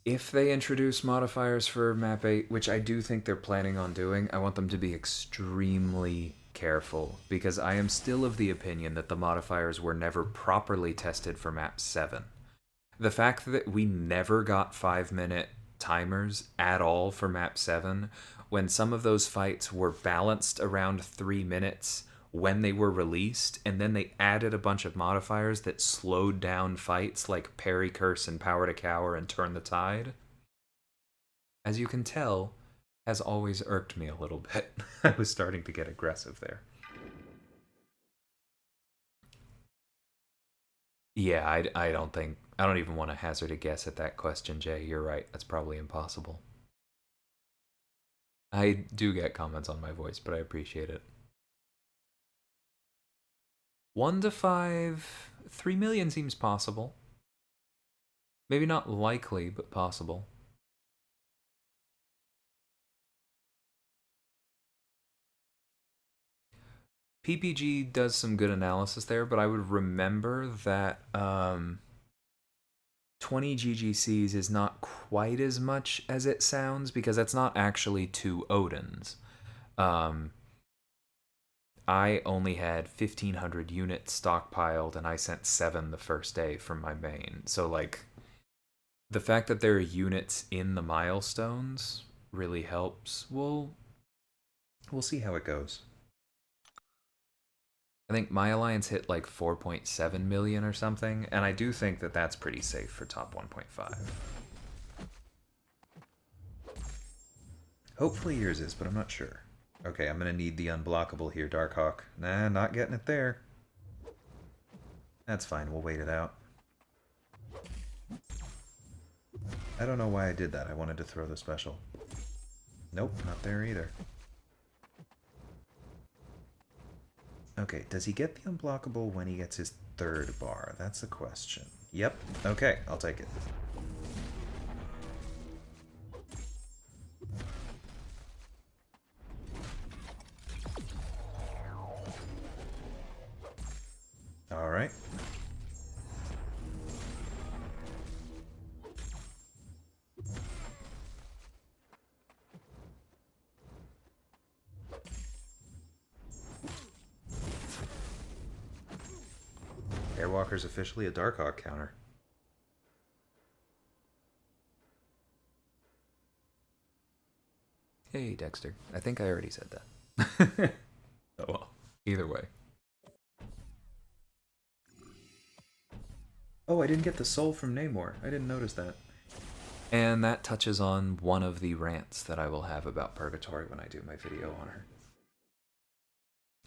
If they introduce modifiers for map 8, which I do think they're planning on doing, I want them to be extremely careful, because I am still of the opinion that the modifiers were never properly tested for map 7. The fact that we never got 5-minute timers at all for map 7, when some of those fights were balanced around 3 minutes when they were released, and then they added a bunch of modifiers that slowed down fights like Parry Curse and Power to Cower and Turn the Tide, as you can tell, has always irked me a little bit. I was starting to get aggressive there. Yeah, I don't even want to hazard a guess at that question, Jay. You're right. That's probably impossible. I do get comments on my voice, but I appreciate it. 1 to 5, 3 million seems possible. Maybe not likely, but possible. PPG does some good analysis there, but I would remember that 20 GGCs is not quite as much as it sounds, because that's not actually 2 Odins. I only had 1,500 units stockpiled, and I sent 7 the first day from my main. So, the fact that there are units in the milestones really helps. We'll see how it goes. I think my alliance hit 4.7 million or something, and I do think that that's pretty safe for top 1.5. Hopefully yours is, but I'm not sure. Okay, I'm gonna need the unblockable here, Darkhawk. Nah, not getting it there. That's fine, we'll wait it out. I don't know why I did that. I wanted to throw the special. Nope, not there either. Okay, does he get the unblockable when he gets his third bar? That's the question. Yep. Okay, I'll take it. All right. Airwalker's officially a Darkhawk counter. Hey, Dexter. I think I already said that. Oh well. Either way. Oh, I didn't get the soul from Namor. I didn't notice that. And that touches on one of the rants that I will have about Purgatory when I do my video on her.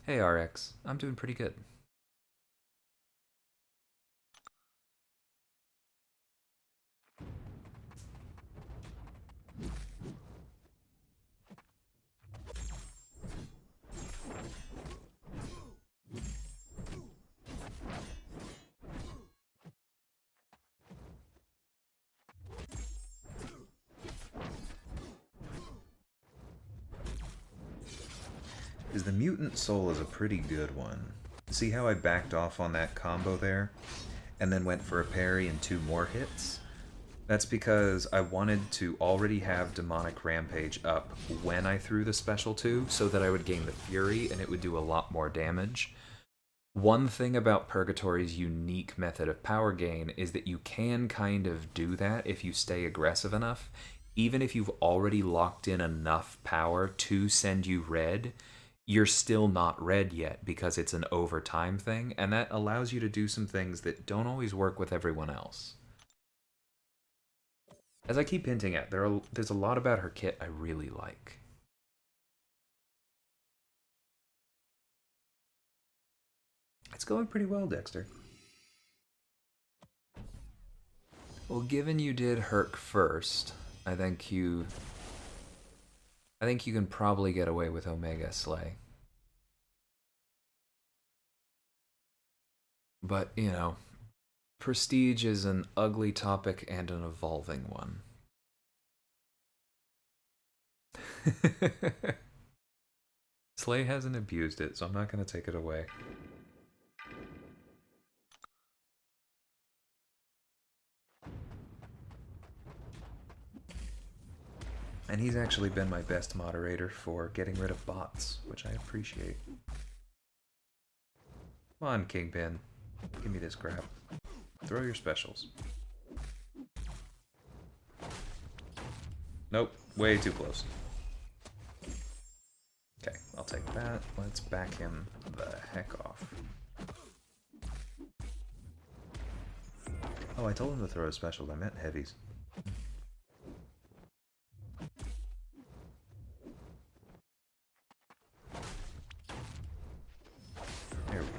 Hey, RX. I'm doing pretty good. Is the Mutant Soul is a pretty good one. See how I backed off on that combo there? And then went for a parry and 2 more hits? That's because I wanted to already have Demonic Rampage up when I threw the special 2, so that I would gain the Fury and it would do a lot more damage. One thing about Purgatory's unique method of power gain is that you can kind of do that if you stay aggressive enough. Even if you've already locked in enough power to send you red, you're still not red yet because it's an overtime thing, and that allows you to do some things that don't always work with everyone else. As I keep hinting at, there's a lot about her kit I really like. It's going pretty well, Dexter. Well, given you did Herc first, I think you can probably get away with Omega Slay. But, you know, prestige is an ugly topic and an evolving one. Slay hasn't abused it, so I'm not going to take it away. And he's actually been my best moderator for getting rid of bots, which I appreciate. Come on, Kingpin. Give me this crap. Throw your specials. Nope, way too close. Okay, I'll take that. Let's back him the heck off. Oh, I told him to throw his specials. I meant heavies. There we go.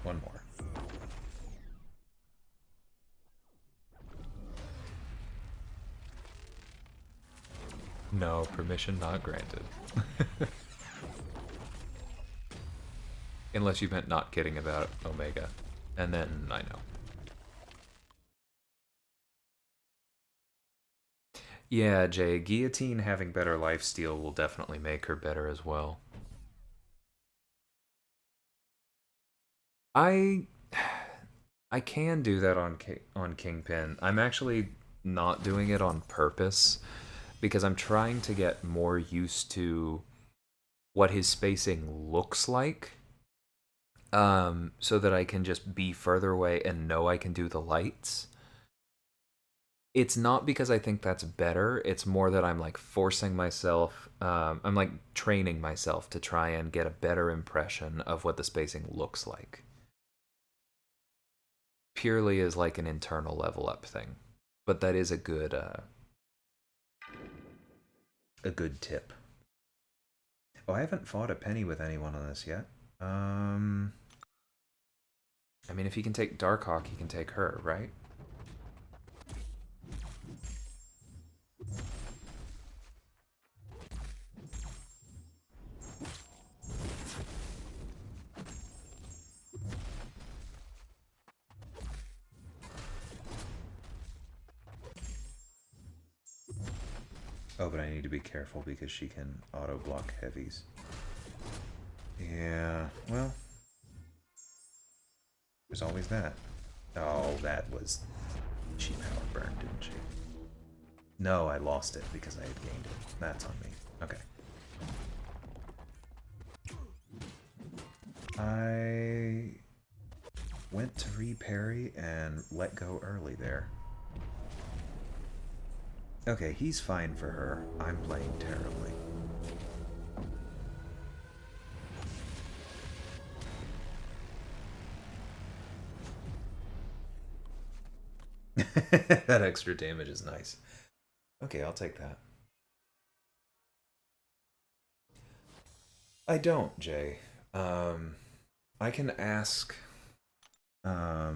One more. No, permission not granted. Unless you meant not kidding about Omega. And then I know. Yeah, Jay, Guillotine having better lifesteal will definitely make her better as well. I I can do that on Kingpin. I'm actually not doing it on purpose because I'm trying to get more used to what his spacing looks like, so that I can just be further away and know I can do the lights. It's not because I think that's better. It's more that I'm like forcing myself. I'm like training myself to try and get a better impression of what the spacing looks like. Purely as like an internal level up thing, but that is a good a good tip. Oh, I haven't fought a penny with anyone on this yet. I mean, if he can take Darkhawk, he can take her, right? Oh, but I need to be careful because she can auto-block heavies. Yeah, well, there's always that. Oh, that was... She power burned, didn't she? No, I lost it because I had gained it. That's on me. Okay. I went to re-parry and let go early there. Okay, he's fine for her. I'm playing terribly. That extra damage is nice. Okay, I'll take that. I don't, Jay. I can ask... I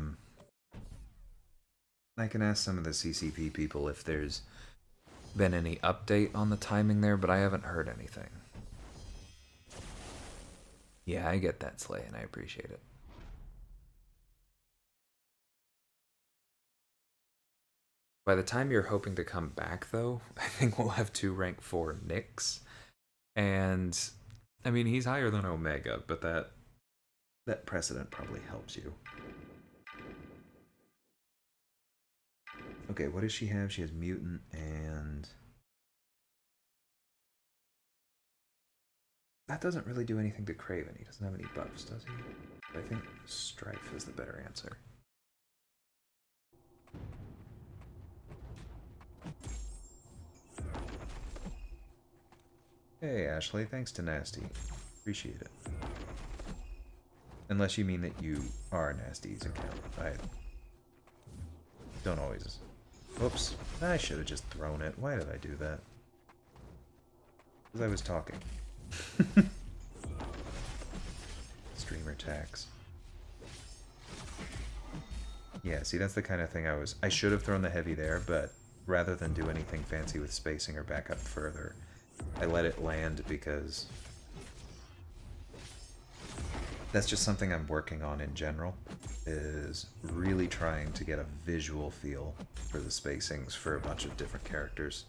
can ask some of the CCP people if there's been any update on the timing there, but I haven't heard anything. Yeah, I get that, Slay, and I appreciate it. By the time you're hoping to come back, though, I think we'll have 2 rank 4 Nicks. And, I mean, he's higher than Omega, but that precedent probably helps you. Okay, what does she have? She has Mutant and... That doesn't really do anything to Craven. He doesn't have any buffs, does he? I think Strife is the better answer. Hey, Ashley, thanks to Nasty. Appreciate it. Unless you mean that you are Nasty's account. I don't always... Oops. I should have just thrown it. Why did I do that? Because I was talking. Streamer tax. Yeah, see, that's the kind of thing I should have thrown the heavy there, but rather than do anything fancy with spacing or back up further, I let it land because that's just something I'm working on in general, is really trying to get a visual feel for the spacings for a bunch of different characters.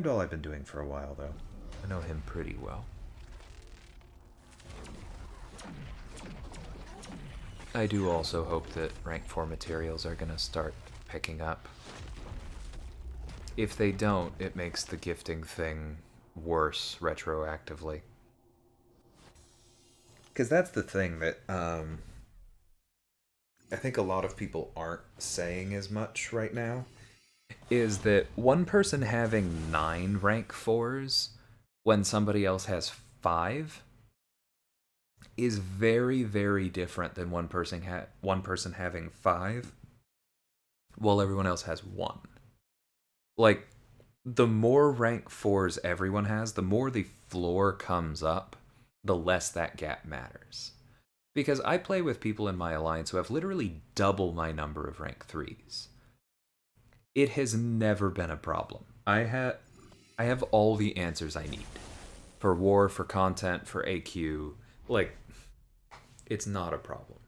All I've been doing for a while, though. I know him pretty well. I do also hope that rank 4 materials are going to start picking up. If they don't, it makes the gifting thing worse retroactively. Because that's the thing that I think a lot of people aren't saying as much right now. Is that one person having 9 rank 4s when somebody else has 5 is very, very different than one person having 5 while everyone else has 1. Like, the more rank 4s everyone has, the more the floor comes up, the less that gap matters. Because I play with people in my alliance who have literally double my number of rank 3s. It has never been a problem. I have all the answers I need. For war, for content, for AQ. Like, it's not a problem.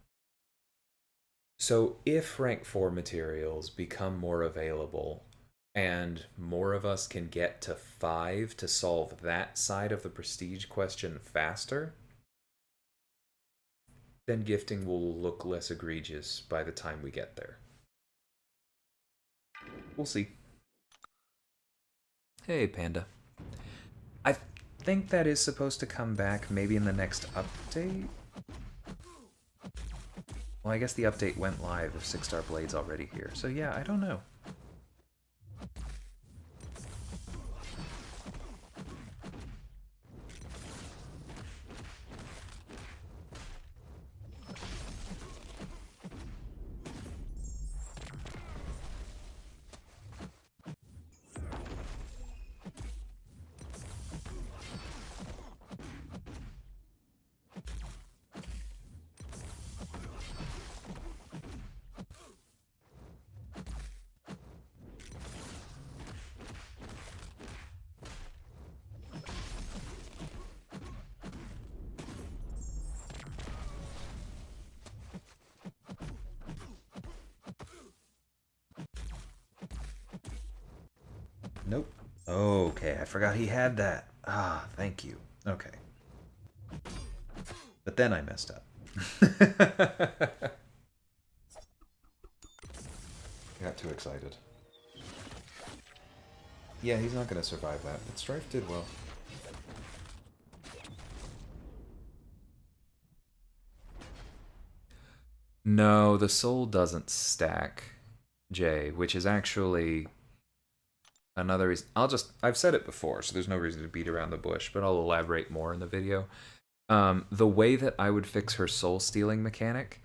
So if rank 4 materials become more available, and more of us can get to 5 to solve that side of the prestige question faster, then gifting will look less egregious by the time we get there. We'll see. Hey, Panda. I think that is supposed to come back maybe in the next update? Well, I guess the update went live if 6-star Blade's already here. So yeah, I don't know. Nope. Okay, I forgot he had that. Ah, thank you. Okay. But then I messed up. Got too excited. Yeah, he's not going to survive that, but Strife did well. No, the soul doesn't stack, Jay, which is actually another reason. I've said it before, so there's no reason to beat around the bush, but I'll elaborate more in the video. The way that I would fix her soul stealing mechanic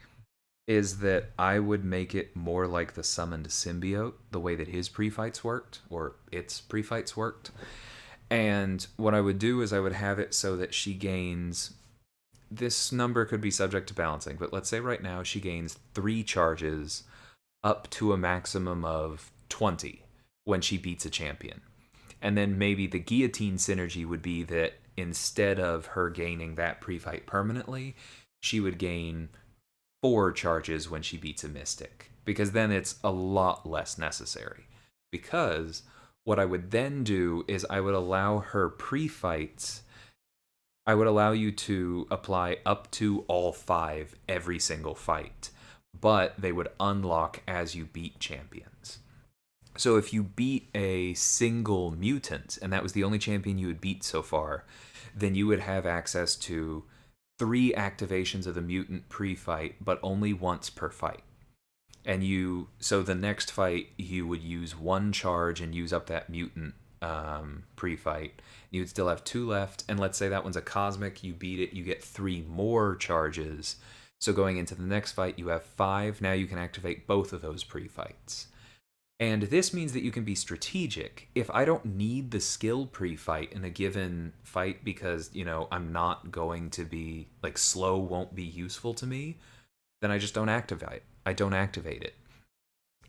is that I would make it more like the summoned symbiote, the way that his pre-fights worked, or its pre-fights worked. And what I would do is I would have it so that she gains, this number could be subject to balancing, but let's say right now she gains 3 charges up to a maximum of 20 when she beats a champion. And then maybe the guillotine synergy would be that instead of her gaining that pre-fight permanently, she would gain 4 charges when she beats a mystic. Because then it's a lot less necessary. Because what I would then do is I would allow her pre-fights, I would allow you to apply up to all 5 every single fight, but they would unlock as you beat champions. So if you beat a single mutant, and that was the only champion you would beat so far, then you would have access to 3 activations of the mutant pre-fight, but only once per fight. And so the next fight, you would use 1 charge and use up that mutant pre-fight. You would still have 2 left, and let's say that one's a cosmic, you beat it, you get 3 more charges. So going into the next fight, you have 5. Now you can activate both of those pre-fights. And this means that you can be strategic. If I don't need the skill pre-fight in a given fight because, I'm not going to be, like, slow won't be useful to me, then I just don't activate. I don't activate it.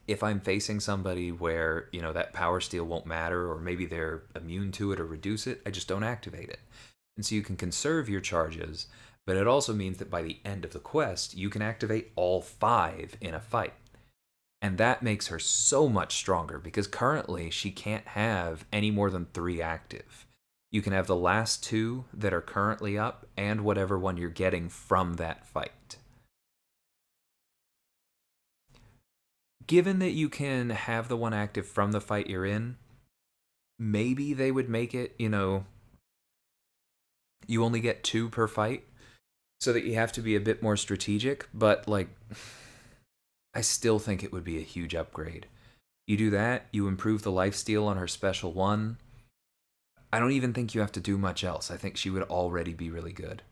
If I'm facing somebody where, that power steal won't matter, or maybe they're immune to it or reduce it, I just don't activate it. And so you can conserve your charges, but it also means that by the end of the quest, you can activate all 5 in a fight. And that makes her so much stronger because currently she can't have any more than 3 active. You can have the last 2 that are currently up and whatever one you're getting from that fight. Given that you can have the one active from the fight you're in, maybe they would make it, you only get 2 per fight so that you have to be a bit more strategic, but I still think it would be a huge upgrade. You do that, you improve the lifesteal on her special 1. I don't even think you have to do much else. I think she would already be really good.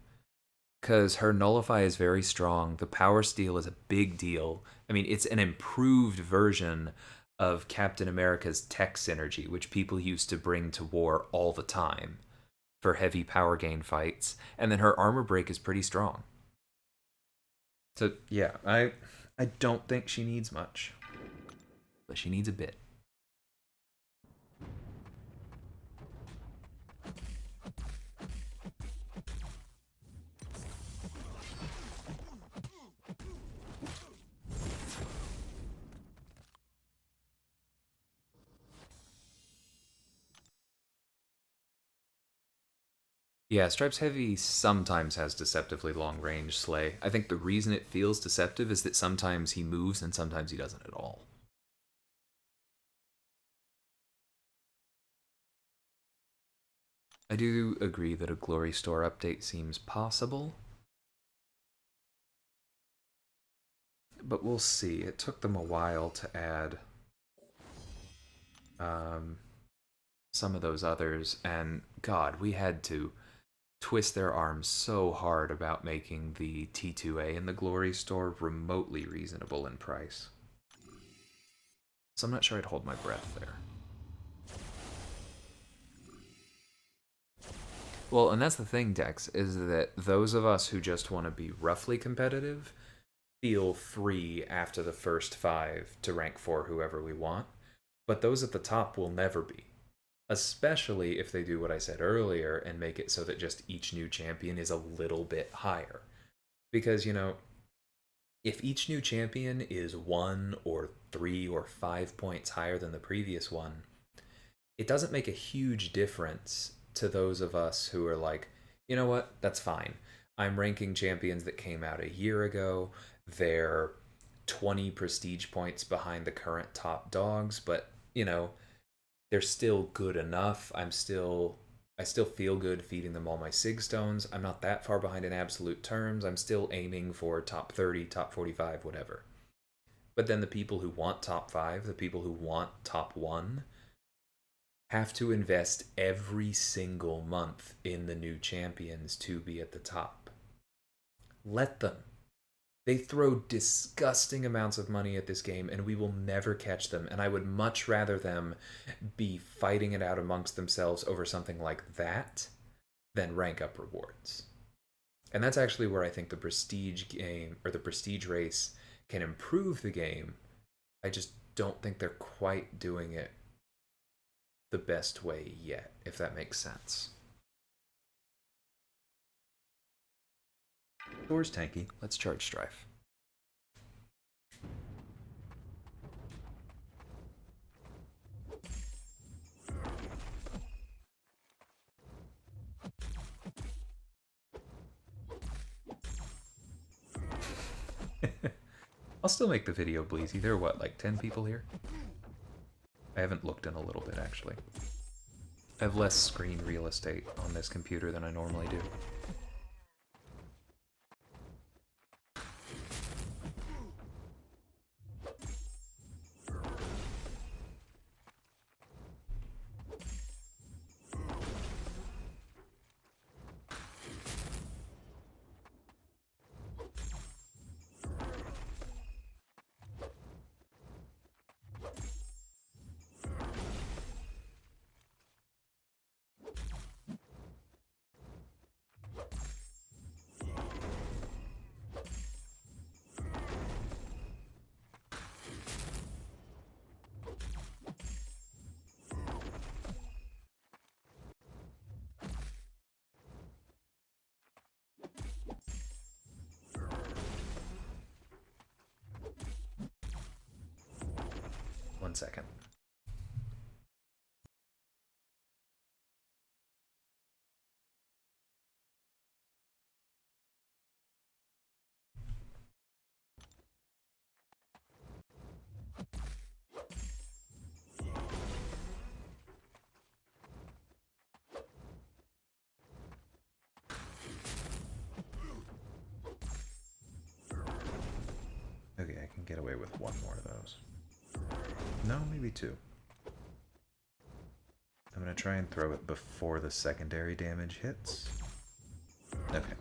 Because her Nullify is very strong. The Power Steal is a big deal. I mean, it's an improved version of Captain America's tech synergy, which people used to bring to war all the time for heavy power gain fights. And then her armor break is pretty strong. So, yeah, I don't think she needs much. But she needs a bit. Yeah, Stripes Heavy sometimes has deceptively long range Slay. I think the reason it feels deceptive is that sometimes he moves and sometimes he doesn't at all. I do agree that a Glory Store update seems possible. But we'll see. It took them a while to add some of those others, and God, we had to twist their arms so hard about making the T2A in the Glory Store remotely reasonable in price. So I'm not sure I'd hold my breath there. Well, and that's the thing, Dex, is that those of us who just want to be roughly competitive feel free after the first 5 to rank for whoever we want, but those at the top will never be. Especially if they do what I said earlier and make it so that just each new champion is a little bit higher. Because, if each new champion is 1 or 3 or 5 points higher than the previous one, it doesn't make a huge difference to those of us who are like, you know what, that's fine. I'm ranking champions that came out a year ago. They're 20 prestige points behind the current top dogs, but they're still good enough. I still feel good feeding them all my sig stones. I'm not that far behind in absolute terms. I'm still aiming for top 30, top 45, whatever. But then the people who want top 5, the people who want top 1, have to invest every single month in the new champions to be at the top. Let them. They throw disgusting amounts of money at this game, and we will never catch them. And I would much rather them be fighting it out amongst themselves over something like that than rank up rewards. And that's actually where I think the prestige game or the prestige race can improve the game. I just don't think they're quite doing it the best way yet, if that makes sense. Door's tanky. Let's charge Strife. I'll still make the video, Bleezy. There are what, like 10 people here? I haven't looked in a little bit, actually. I have less screen real estate on this computer than I normally do. One second. Okay, I can get away with one more of those. No, maybe two. I'm gonna try and throw it before the secondary damage hits. Okay.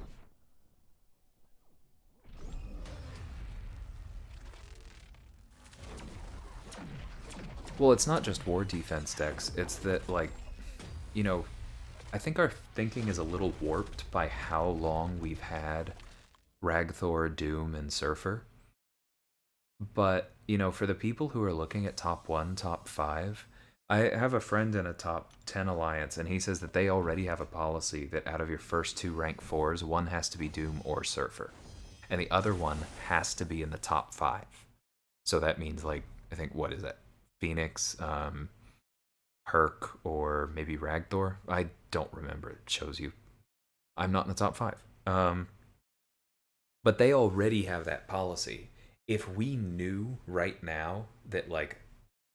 Well, it's not just war defense decks. It's that, like, I think our thinking is a little warped by how long we've had Ragthor, Doom, and Surfer. But, for the people who are looking at top 1, top 5, I have a friend in a top 10 alliance, and he says that they already have a policy that out of your first 2 rank 4s, one has to be Doom or Surfer. And the other one has to be in the top 5. So that means, like, I think, what is that? Phoenix, Herc, or maybe Ragthor. I don't remember. It shows you I'm not in the top 5. But they already have that policy. If we knew right now that, like,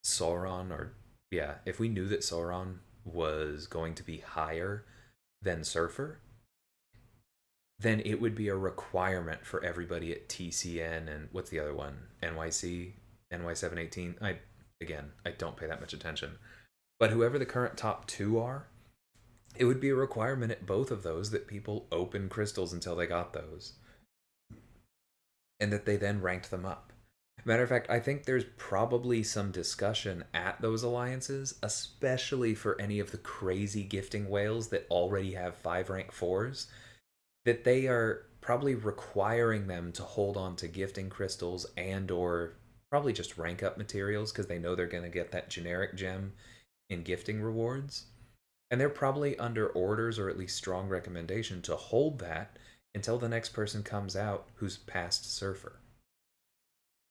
if we knew that Sauron was going to be higher than Surfer, then it would be a requirement for everybody at TCN and what's the other one? NYC, NY718. I don't pay that much attention. But whoever the current top 2 are, it would be a requirement at both of those that people open crystals until they got those. And that they then ranked them up. Matter of fact, I think there's probably some discussion at those alliances, especially for any of the crazy gifting whales that already have 5 rank 4s, that they are probably requiring them to hold on to gifting crystals and or probably just rank up materials because they know they're going to get that generic gem in gifting rewards. And they're probably under orders or at least strong recommendation to hold that until the next person comes out who's past Surfer.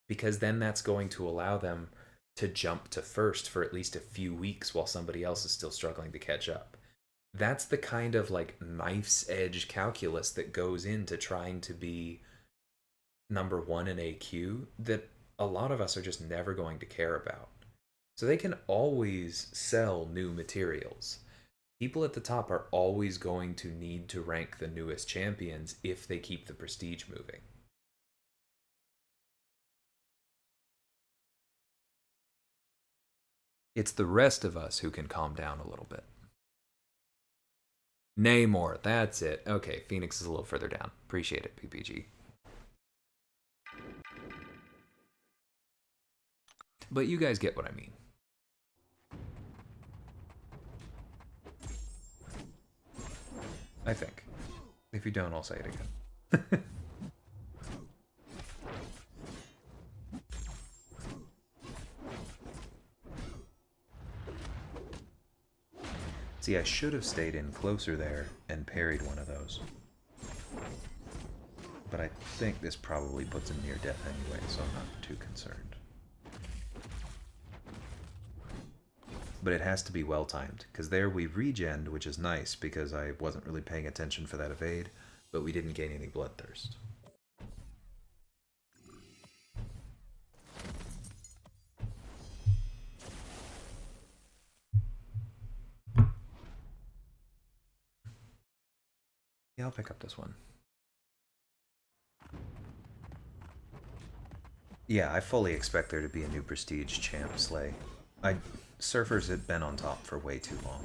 Because then that's going to allow them to jump to first for at least a few weeks while somebody else is still struggling to catch up. That's the kind of like knife's edge calculus that goes into trying to be number one in AQ that a lot of us are just never going to care about. So they can always sell new materials. People at the top are always going to need to rank the newest champions if they keep the prestige moving. It's the rest of us who can calm down a little bit. Namor, that's it. Okay, Phoenix is a little further down. Appreciate it, PPG. But you guys get what I mean. I think. If you don't, I'll say it again. See, I should have stayed in closer there and parried one of those. But I think this probably puts him near death anyway, so I'm not too concerned. But it has to be well timed, because there we regened, which is nice because I wasn't really paying attention for that evade, but we didn't gain any bloodthirst. Yeah, I'll pick up this one. Yeah, I fully expect there to be a new prestige champ slay. Surfers had been on top for way too long.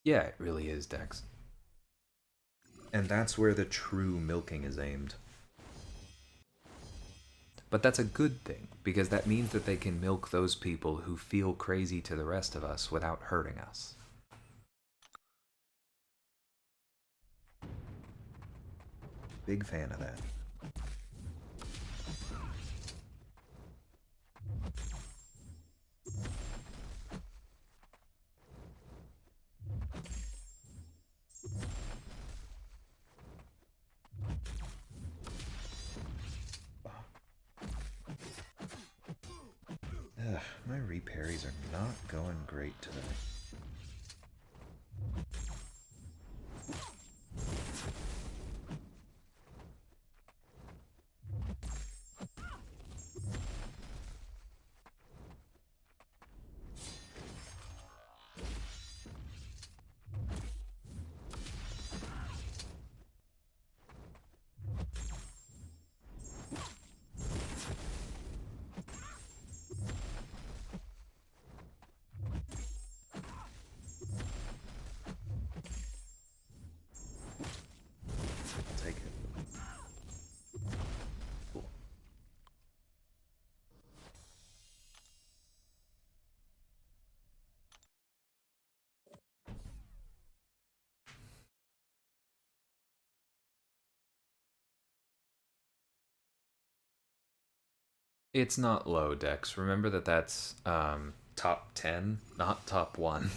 Yeah, it really is, Dex. And that's where the true milking is aimed. But that's a good thing, because that means that they can milk those people who feel crazy to the rest of us without hurting us. Big fan of that. Ugh, my reparries are not going great today. I'll take it. Cool. It's not low, Dex. Remember that that's top 10, not top 1.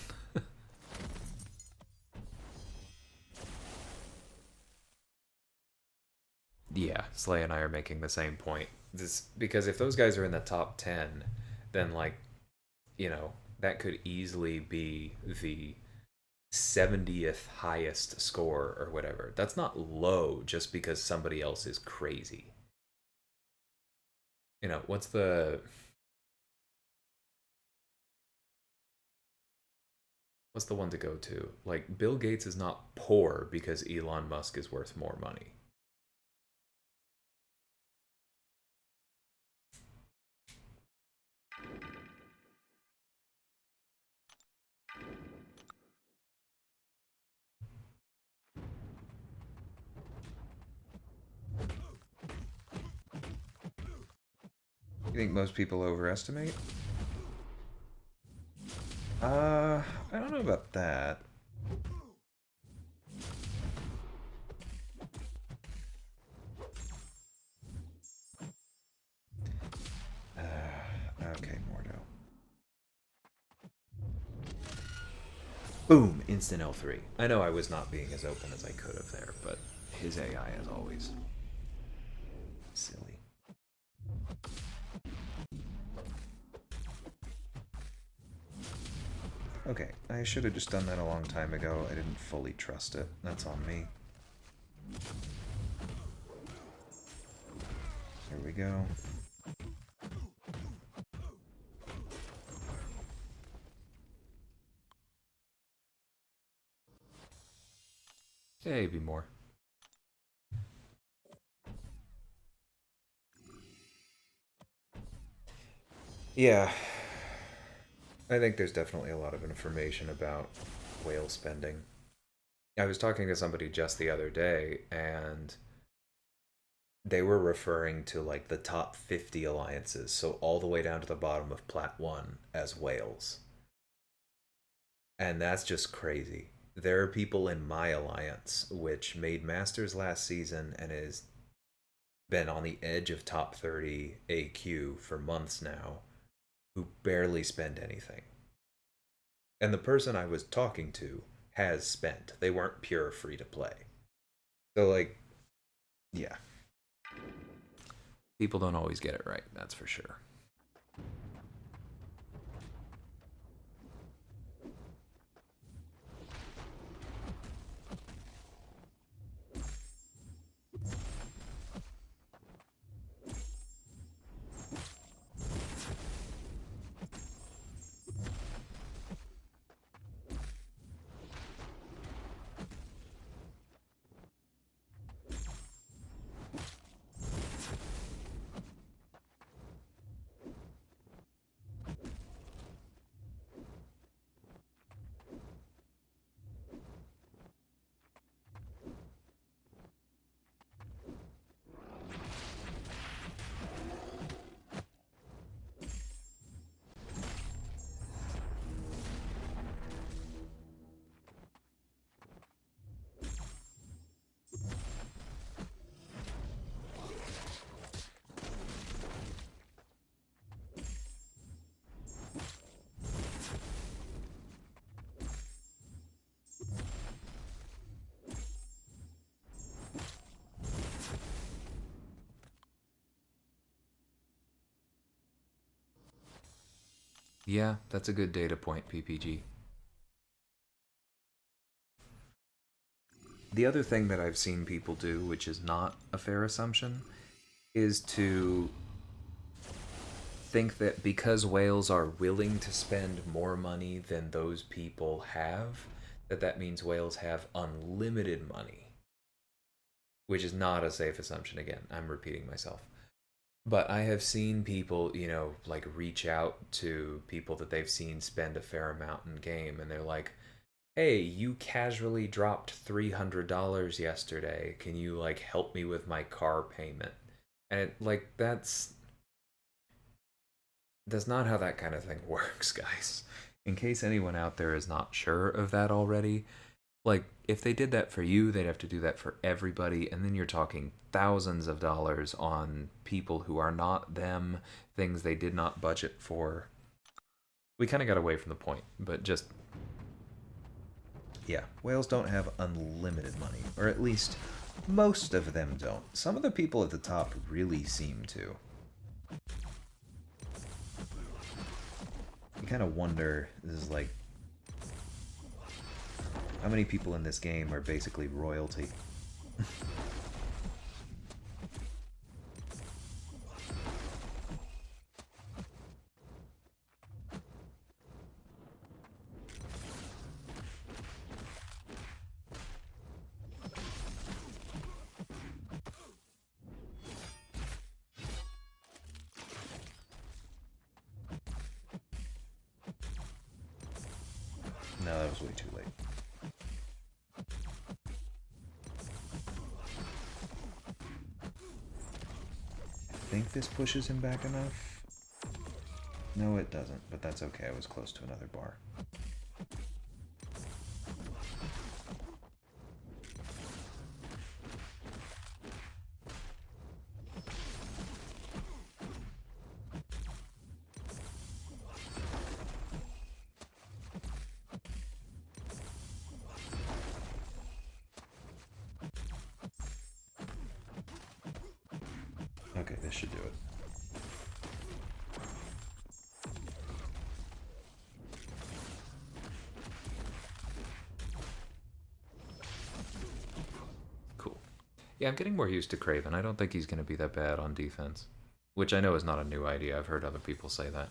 Yeah, Slay and I are making the same point. This because if those guys are in the top 10, then like, that could easily be the 70th highest score or whatever. That's not low just because somebody else is crazy. What's the one to go to? Like, Bill Gates is not poor because Elon Musk is worth more money. You think most people overestimate? I don't know about that. Okay, Mordo. Boom! Instant L3. I know I was not being as open as I could have there, but his AI is always silly. Okay, I should have just done that a long time ago. I didn't fully trust it. That's on me. Here we go. Hey, be more. Yeah, I think there's definitely a lot of information about whale spending. I was talking to somebody just the other day, and they were referring to like the top 50 alliances, so all the way down to the bottom of Plat 1 as whales. And that's just crazy. There are people in my alliance, which made Masters last season and has been on the edge of top 30 AQ for months now, who barely spend anything. And the person I was talking to has spent. They weren't pure free to play. So, like, yeah. People don't always get it right, that's for sure. Yeah, that's a good data point, PPG. The other thing that I've seen people do, which is not a fair assumption, is to think that because whales are willing to spend more money than those people have, that means whales have unlimited money, which is not a safe assumption. Again, I'm repeating myself. But I have seen people, like reach out to people that they've seen spend a fair amount in game, and they're like, hey, you casually dropped $300 yesterday. Can you, like, help me with my car payment? And, that's not how that kind of thing works, guys. In case anyone out there is not sure of that already, like, if they did that for you, they'd have to do that for everybody, and then you're talking thousands of dollars on people who are not them, things they did not budget for. We kind of got away from the point, but just. Yeah, whales don't have unlimited money, or at least most of them don't. Some of the people at the top really seem to. You kind of wonder, this is like, how many people in this game are basically royalty? No, that was way too late. I think this pushes him back enough. No, it doesn't, but that's okay. I was close to another bar. Okay, this should do it. Cool. Yeah, I'm getting more used to Craven. I don't think he's going to be that bad on defense. Which I know is not a new idea. I've heard other people say that.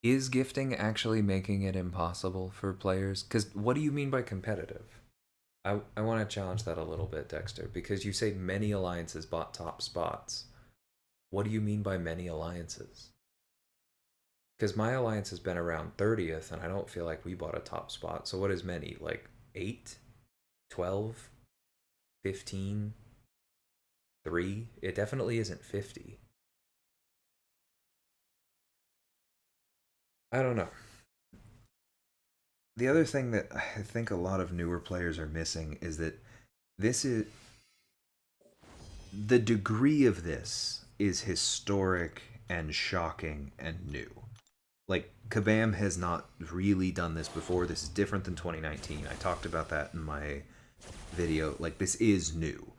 Is gifting actually making it impossible for players? Because what do you mean by competitive? I want to challenge that a little bit, Dexter, because you say many alliances bought top spots. What do you mean by many alliances? Because my alliance has been around 30th, and I don't feel like we bought a top spot. So what is many? Like 8? 12? 15? 3? It definitely isn't 50. I don't know. The other thing that I think a lot of newer players are missing is that this is the degree of this is historic and shocking and new. Like Kabam has not really done this before. This is different than 2019. I talked about that in my video. Like this is new.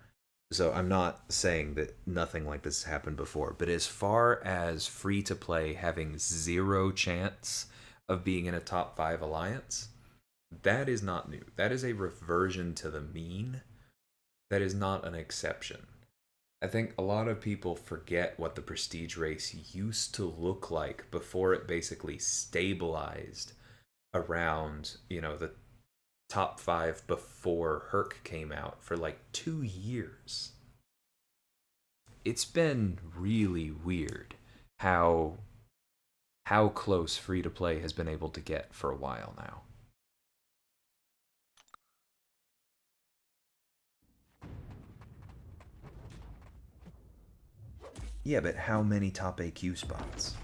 So I'm not saying that nothing like this has happened before, but as far as free to play having zero chance of being in a top 5 alliance, that is not new. That is a reversion to the mean. That is not an exception. I think a lot of people forget what the prestige race used to look like before it basically stabilized around, the top 5 before Herc came out for like 2 years. It's been really weird how how close free to play has been able to get for a while now. Yeah, but how many top AQ spots?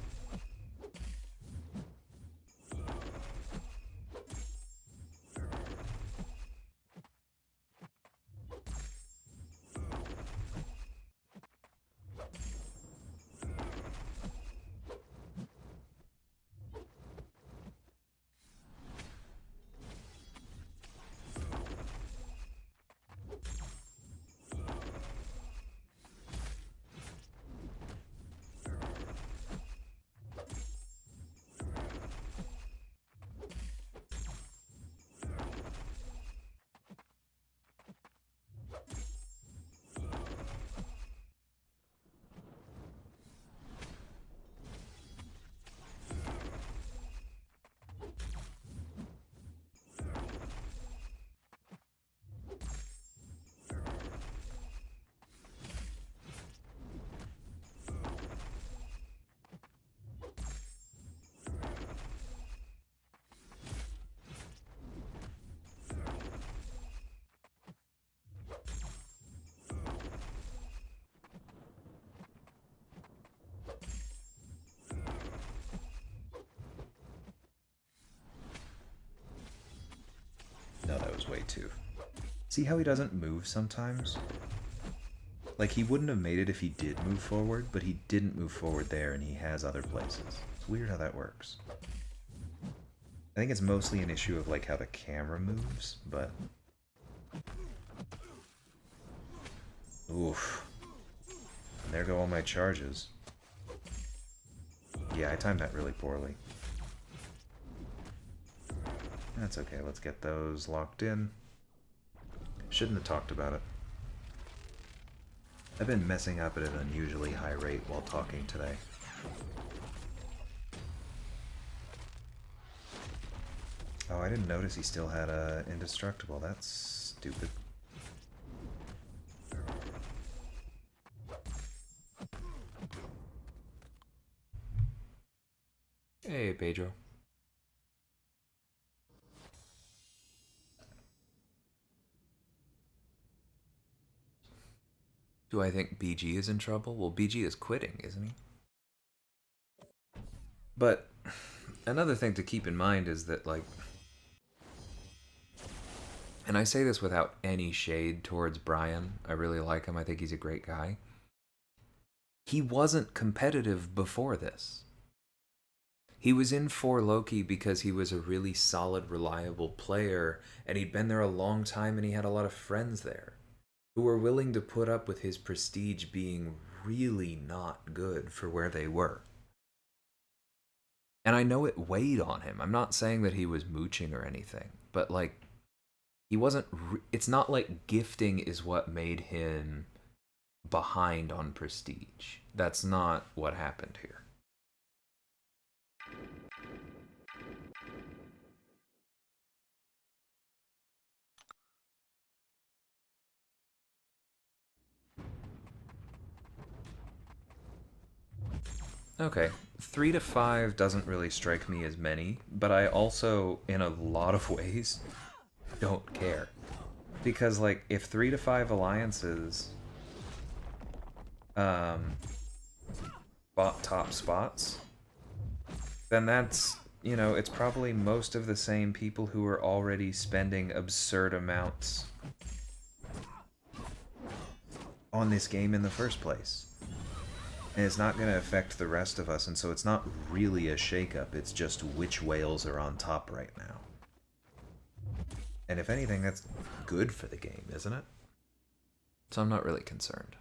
No, that was way too. See how he doesn't move sometimes? Like, he wouldn't have made it if he did move forward, but he didn't move forward there and he has other places. It's weird how that works. I think it's mostly an issue of, like, how the camera moves, but... Oof. And there go all my charges. Yeah, I timed that really poorly. That's okay, let's get those locked in. Shouldn't have talked about it. I've been messing up at an unusually high rate while talking today. Oh, I didn't notice he still had a indestructible. That's stupid. Hey, Pedro. Do I think BG is in trouble? Well, BG is quitting, isn't he? But another thing to keep in mind is that, like, and I say this without any shade towards Brian. I really like him. I think he's a great guy. He wasn't competitive before this. He was in for Loki because he was a really solid, reliable player, and he'd been there a long time and he had a lot of friends there who were willing to put up with his prestige being really not good for where they were. And I know it weighed on him. I'm not saying that he was mooching or anything, but like he wasn't it's not like gifting is what made him behind on prestige. That's not what happened here. Okay, 3 to 5 doesn't really strike me as many, but I also in a lot of ways don't care. Because like if 3 to 5 alliances um bought top spots, then that's, you know, it's probably most of the same people who are already spending absurd amounts on this game in the first place. And it's not going to affect the rest of us, and so it's not really a shakeup, it's just which whales are on top right now. And if anything, that's good for the game, isn't it? So I'm not really concerned.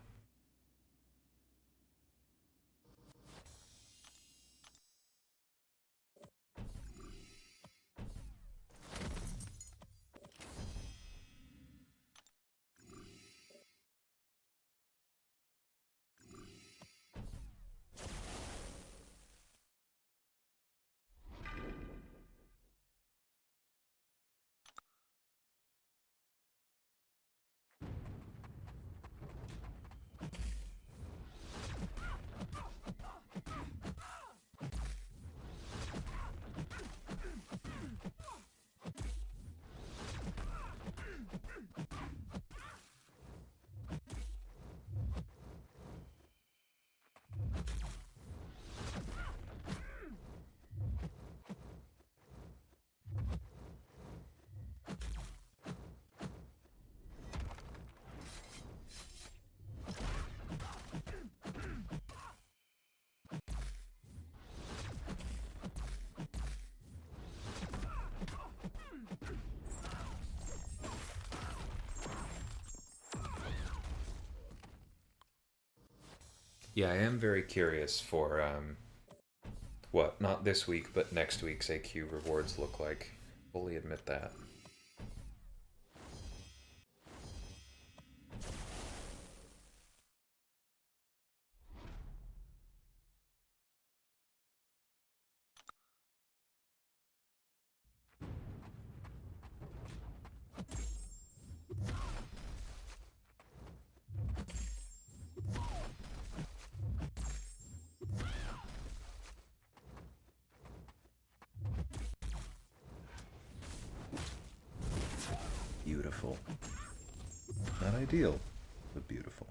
Yeah, I am very curious for what, not this week, but next week's AQ rewards look like. Fully admit that. Beautiful. Not ideal, but beautiful.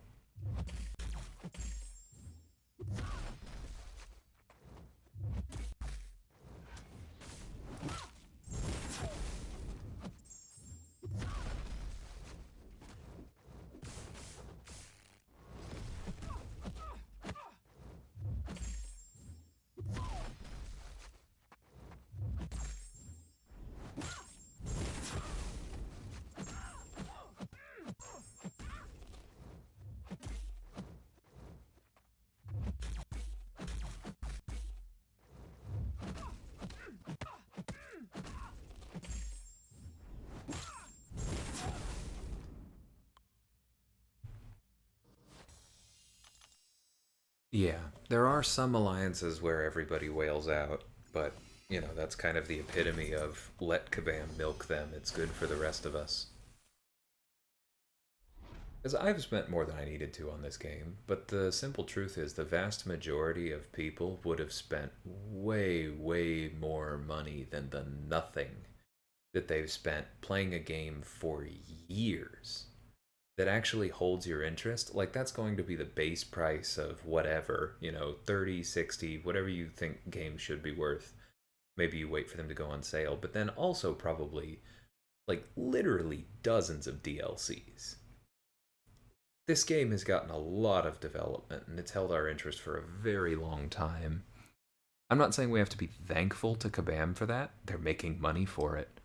Yeah, there are some alliances where everybody wails out, but, you know, that's kind of the epitome of let Kabam milk them, it's good for the rest of us. Because I've spent more than I needed to on this game, but the simple truth is the vast majority of people would have spent way, way more money than the nothing that they've spent playing a game for years that actually holds your interest. Like, that's going to be the base price of whatever, 30, 60, whatever you think games should be worth. Maybe you wait for them to go on sale, but then also probably, like, literally dozens of DLCs. This game has gotten a lot of development and it's held our interest for a very long time. I'm not saying we have to be thankful to Kabam for that, they're making money for it,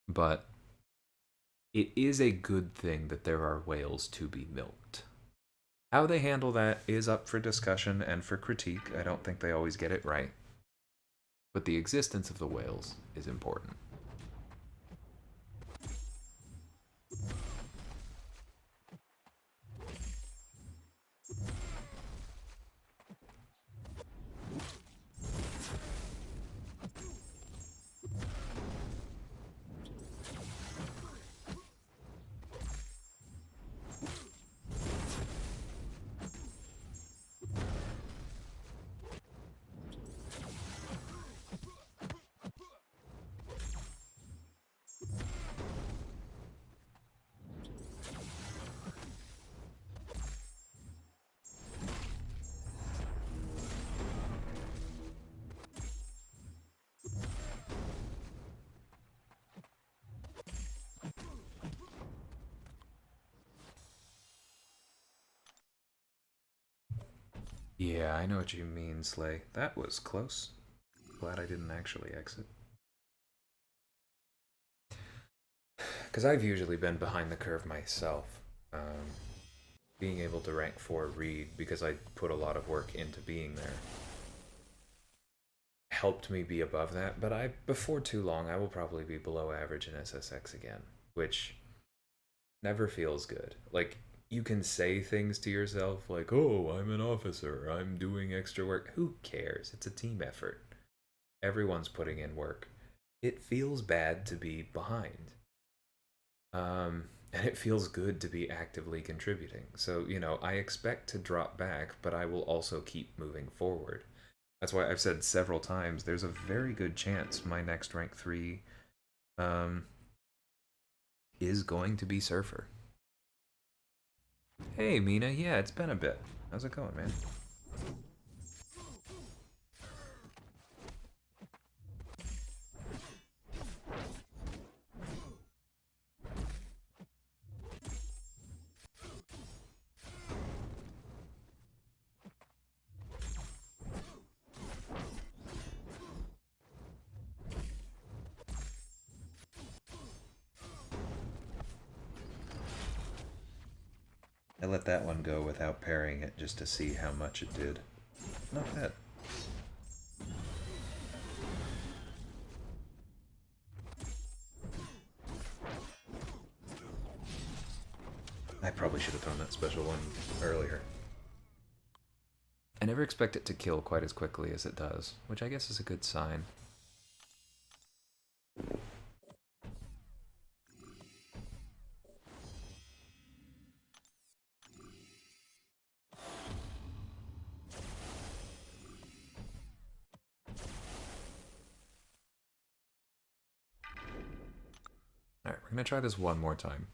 but it is a good thing that there are whales to be milked. How they handle that is up for discussion and for critique. I don't think they always get it right. But the existence of the whales is important. Yeah, I know what you mean, Slay. That was close. Glad I didn't actually exit. Because I've usually been behind the curve myself. Being able to rank 4 Reed, because I put a lot of work into being there, helped me be above that, but before too long I will probably be below average in SSX again, which never feels good. Like, you can say things to yourself like, oh, I'm an officer, I'm doing extra work. Who cares? It's a team effort. Everyone's putting in work. It feels bad to be behind. And it feels good to be actively contributing. So, I expect to drop back, but I will also keep moving forward. That's why I've said several times there's a very good chance my next rank 3 um, is going to be Surfer. Hey, Mina. Yeah, it's been a bit. How's it going, man? I let that one go without parrying it just to see how much it did. Not bad. I probably should have thrown that special one earlier. I never expect it to kill quite as quickly as it does, which I guess is a good sign. Alright, we're gonna try this one more time.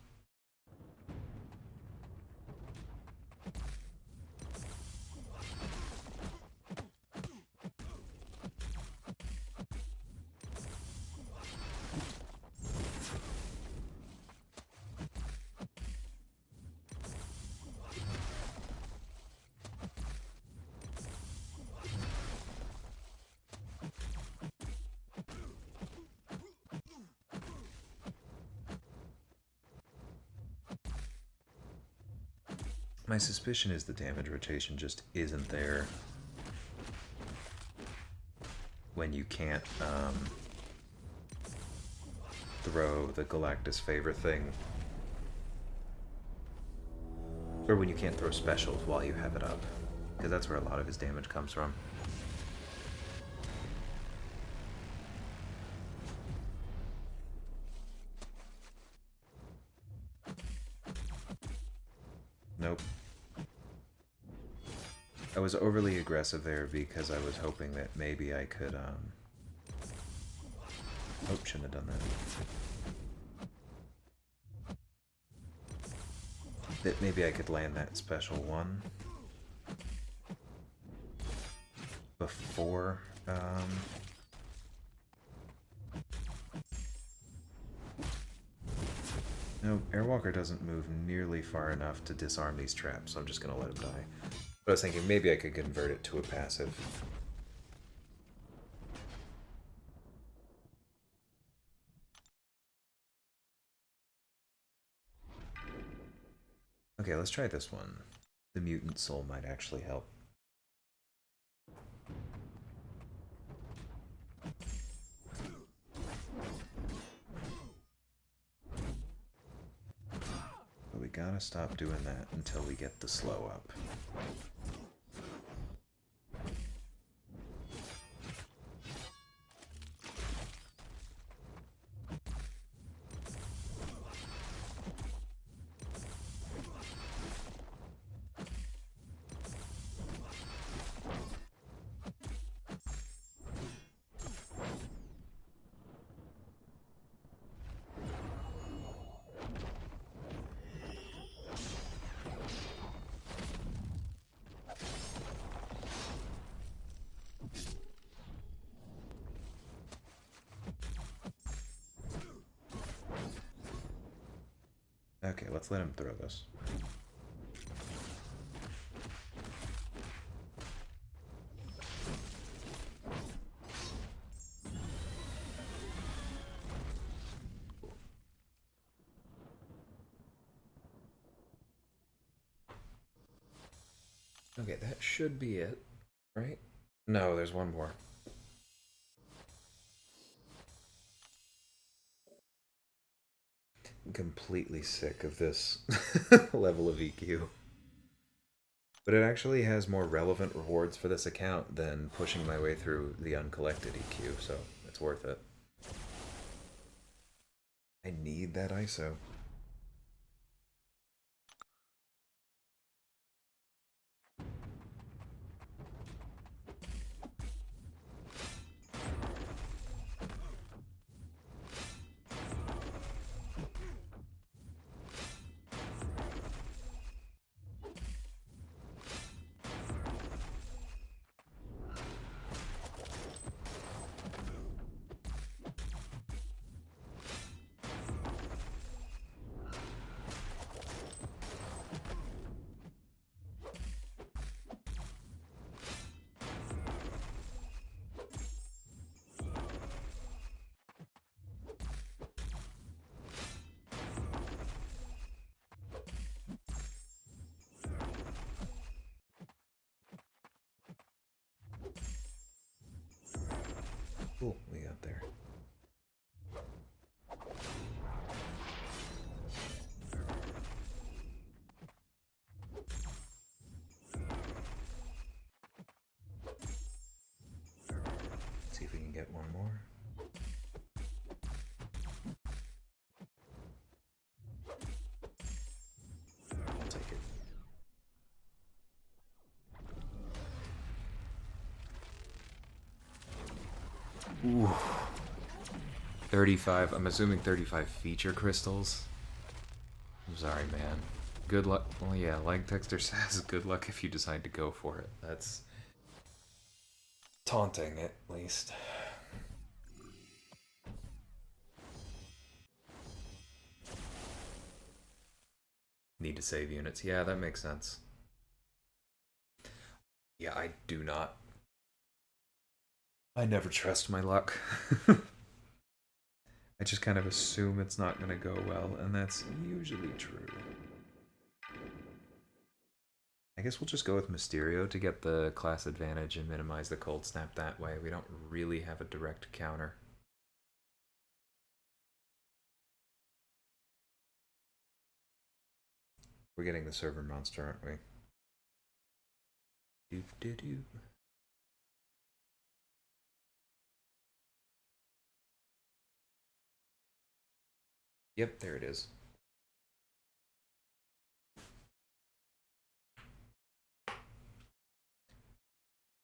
My suspicion is the damage rotation just isn't there when you can't throw the Galactus favor thing. Or when you can't throw specials while you have it up. Because that's where a lot of his damage comes from. Nope. I was overly aggressive there because I was hoping that maybe I could, Oh, shouldn't have done that. That maybe I could land that special one before, No, Airwalker doesn't move nearly far enough to disarm these traps, so I'm just gonna let him die. But I was thinking maybe I could convert it to a passive. Okay, let's try this one. The Mutant Soul might actually help. But we gotta stop doing that until we get the slow up. Okay, let's let him throw this. Okay, that should be it, right? No, there's one more. I'm completely sick of this level of EQ. But it actually has more relevant rewards for this account than pushing my way through the uncollected EQ, so it's worth it. I need that ISO. Cool, we got there. Let's see if we can get one more. I'll take it. Ooh. 35, I'm assuming 35 feature crystals. I'm sorry, man. Good luck. Well, yeah, like Dexter says, good luck if you decide to go for it. That's taunting, at least. Need to save units. Yeah, that makes sense. Yeah, I do not. I never trust my luck. I just kind of assume it's not going to go well, and that's usually true. I guess we'll just go with Mysterio to get the class advantage and minimize the cold snap that way. We don't really have a direct counter. We're getting the server monster, aren't we? Doop doo doo. Yep, there it is.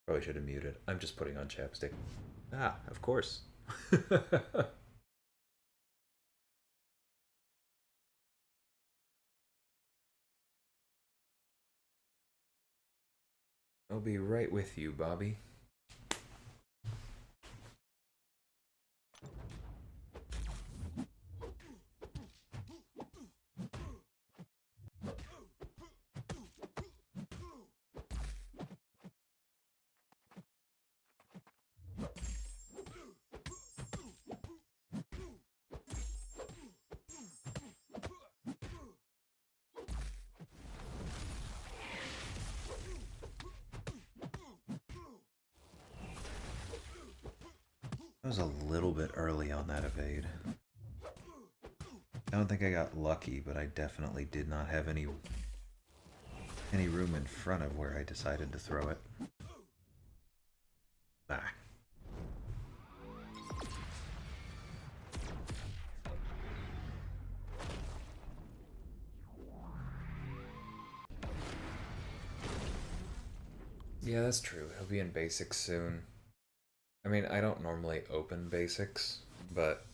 Probably should have muted. I'm just putting on chapstick. Ah, of course. I'll be right with you, Bobby. I was a little bit early on that evade. I don't think I got lucky, but I definitely did not have any room in front of where I decided to throw it. Ah. Yeah, that's true. He'll be in basics soon. I mean, I don't normally open basics, but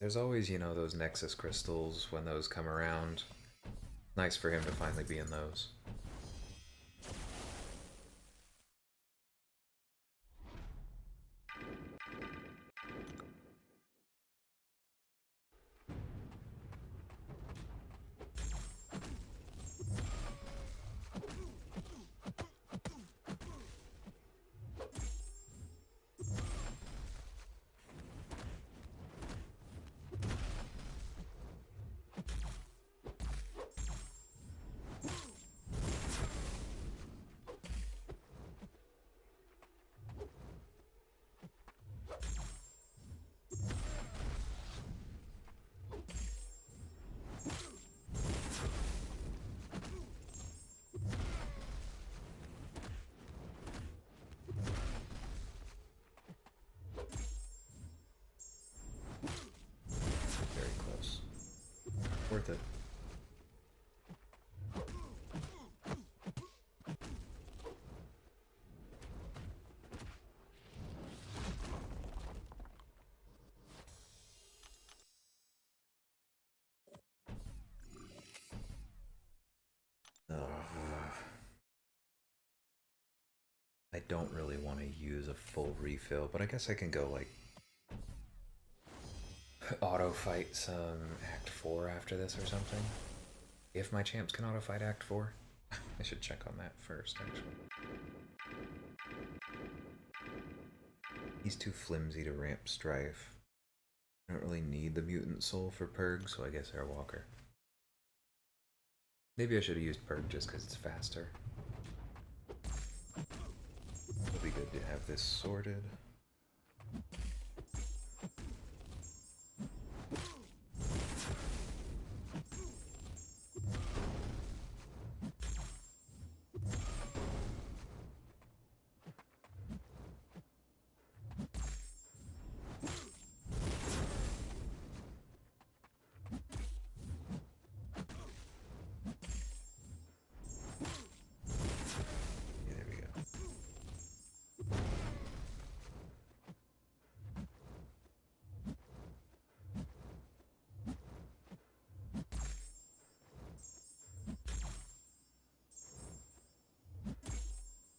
there's always, you know, those Nexus crystals when those come around. Nice for him to finally be in those. Very close. Worth it. I don't really want to use a full refill, but I guess I can go like auto fight some Act 4 after this or something. If my champs can auto fight Act 4. I should check on that first, actually. He's too flimsy to ramp Strife. I don't really need the Mutant Soul for Purg, so I guess Airwalker. Maybe I should have used Purg just because it's faster. It'll be good to have this sorted.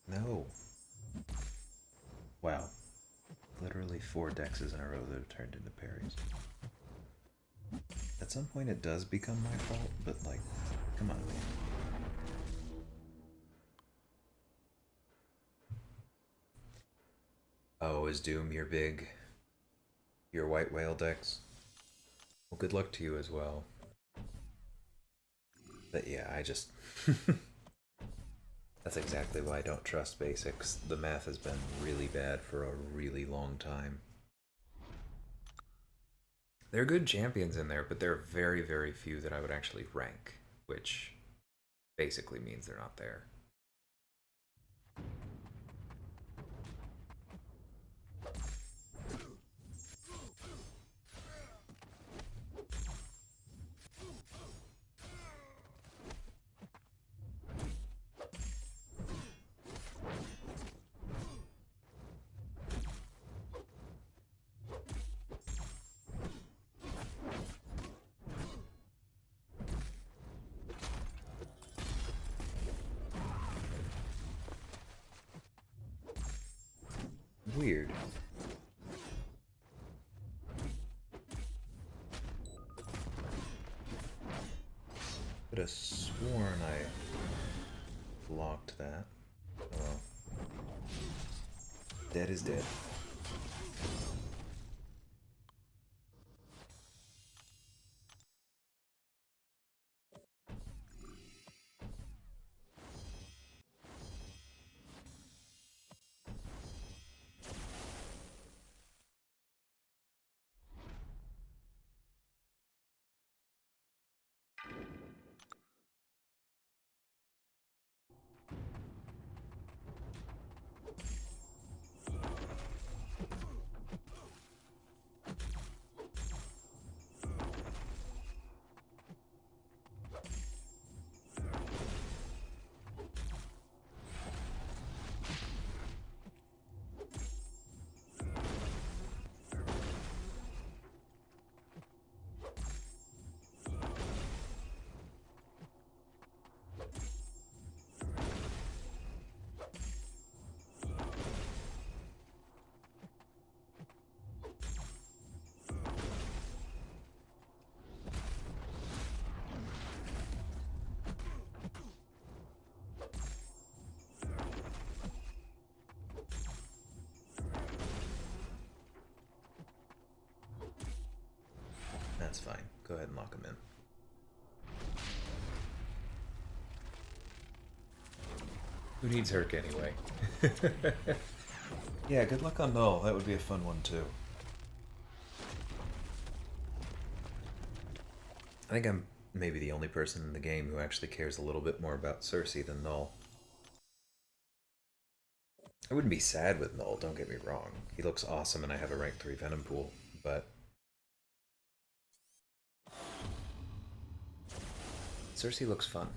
No. Wow. Literally 4 dexes in a row that have turned into parries. At some point it does become my fault, but like, come on, man. Oh, is Doom your white whale dex? Well, good luck to you as well. But yeah, I just... That's exactly why I don't trust basics. The math has been really bad for a really long time. There are good champions in there, but there are very, very few that I would actually rank, which basically means they're not there. Weird. Could have sworn I blocked that. Oh well. Dead is dead. That's fine. Go ahead and lock him in. Who needs Herc anyway? Yeah, good luck on Null. That would be a fun one too. I think I'm maybe the only person in the game who actually cares a little bit more about Cersei than Null. I wouldn't be sad with Null, don't get me wrong. He looks awesome and I have a rank 3 Venom pool, but Cersei looks fun.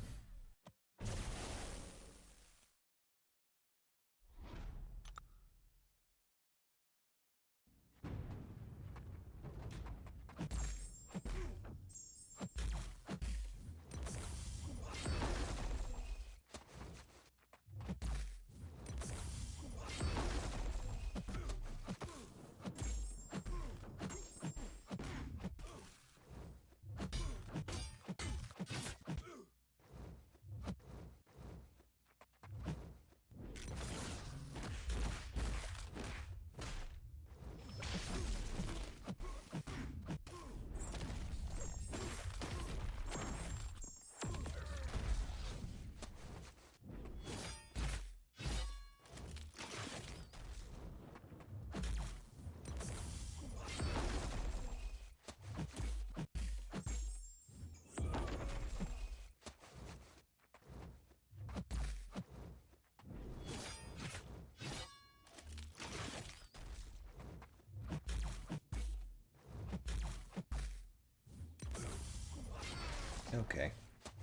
Okay,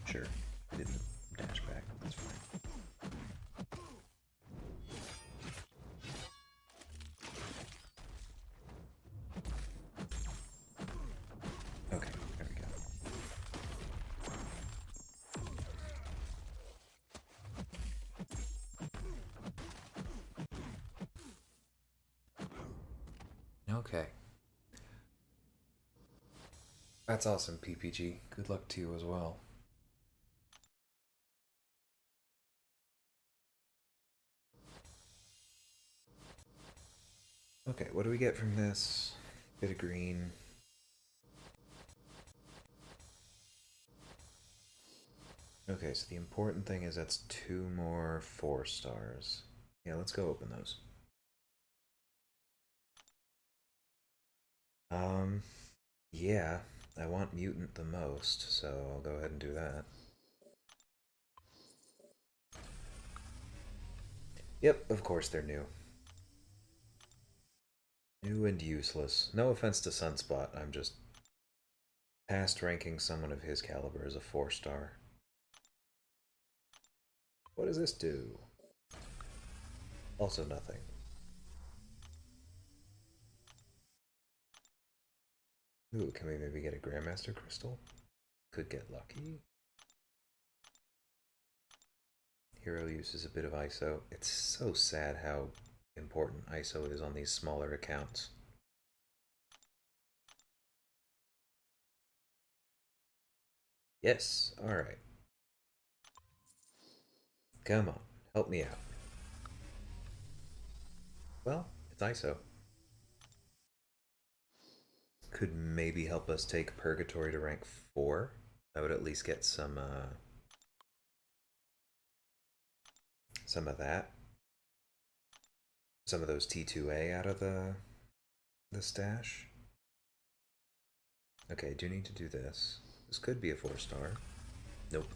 sure. I didn't dash back. That's fine. Okay, there we go. Okay. That's awesome, PPG. Good luck to you as well. Okay, what do we get from this? Bit of green. Okay, so the important thing is that's 2 more 4 stars. Yeah, let's go open those. Yeah, I want mutant the most, so I'll go ahead and do that. Yep, of course they're new. New and useless. No offense to Sunspot, I'm just past ranking someone of his caliber as a 4-star. What does this do? Also nothing. Ooh, can we maybe get a Grandmaster Crystal? Could get lucky. Hero uses a bit of ISO. It's so sad how important ISO is on these smaller accounts. Yes, alright. Come on, help me out. Well, it's ISO. Could maybe help us take Purgatory to rank 4. I would at least get some of that. Some of those T2A out of the stash. Okay, do need to do this. This could be a 4-star. Nope.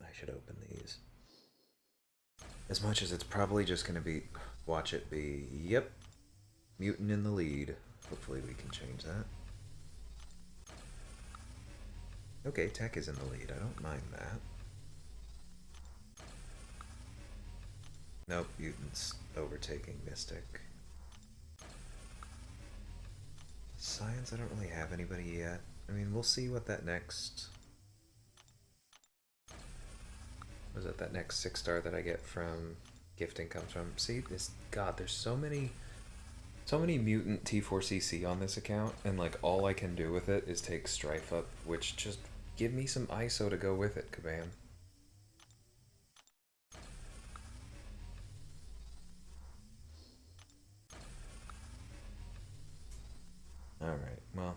I should open these. As much as it's probably just going to be... Watch it be... Yep. Mutant in the lead. Hopefully we can change that. Okay, Tech is in the lead. I don't mind that. Nope, Mutant's overtaking Mystic. Science, I don't really have anybody yet. I mean, we'll see what that next... Was it that next 6-star that I get from gifting comes from? See, this... God, there's so many mutant T4CC on this account, and like all I can do with it is take Strife up, which just give me some ISO to go with it, Kabam. Alright, well,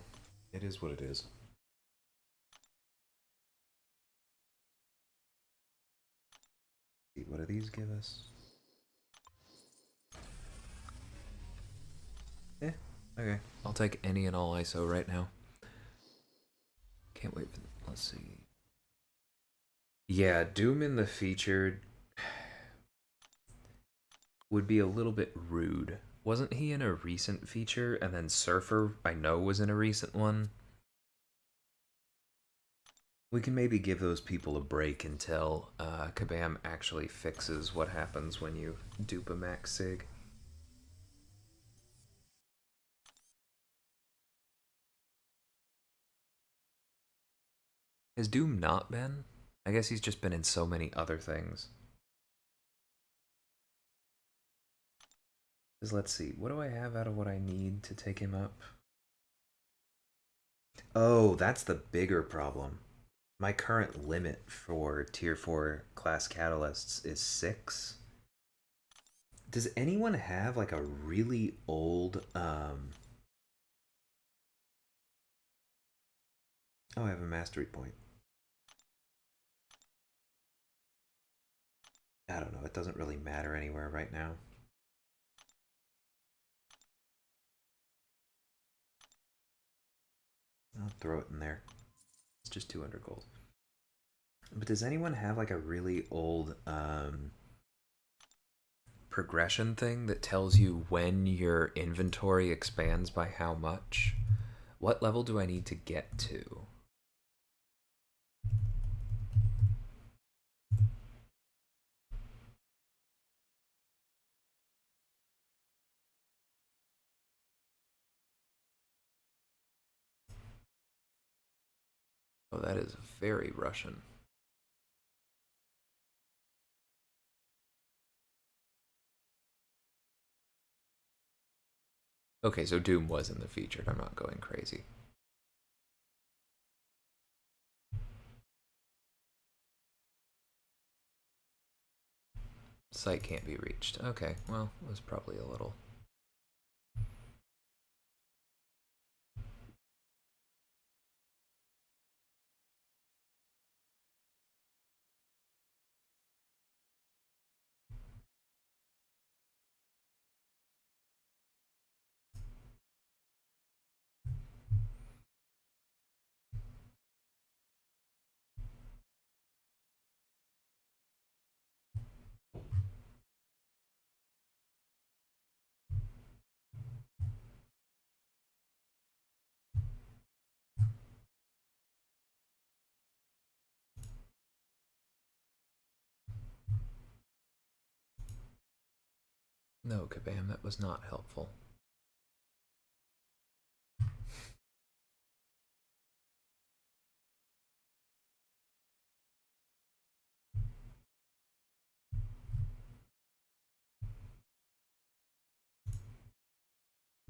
it is what it is. What do these give us? Eh, okay. I'll take any and all ISO right now. Can't wait for... Let's see. Yeah, Doom in the featured would be a little bit rude. Wasn't he in a recent feature, and then Surfer, I know, was in a recent one? We can maybe give those people a break until Kabam actually fixes what happens when you dupe a max sig. Has Doom not been? I guess he's just been in so many other things. Because let's see, what do I have out of what I need to take him up? Oh, that's the bigger problem. My current limit for tier 4 class catalysts is 6. Does anyone have like a really old Oh, I have a mastery point. I don't know, it doesn't really matter anywhere right now. I'll throw it in there. It's just 200 gold. But does anyone have like a really old progression thing that tells you when your inventory expands by how much? What level do I need to get to? Oh, that is very Russian. Okay, so Doom was in the featured. I'm not going crazy. Site can't be reached. Okay, well, it was probably a little. No, Kabam, that was not helpful.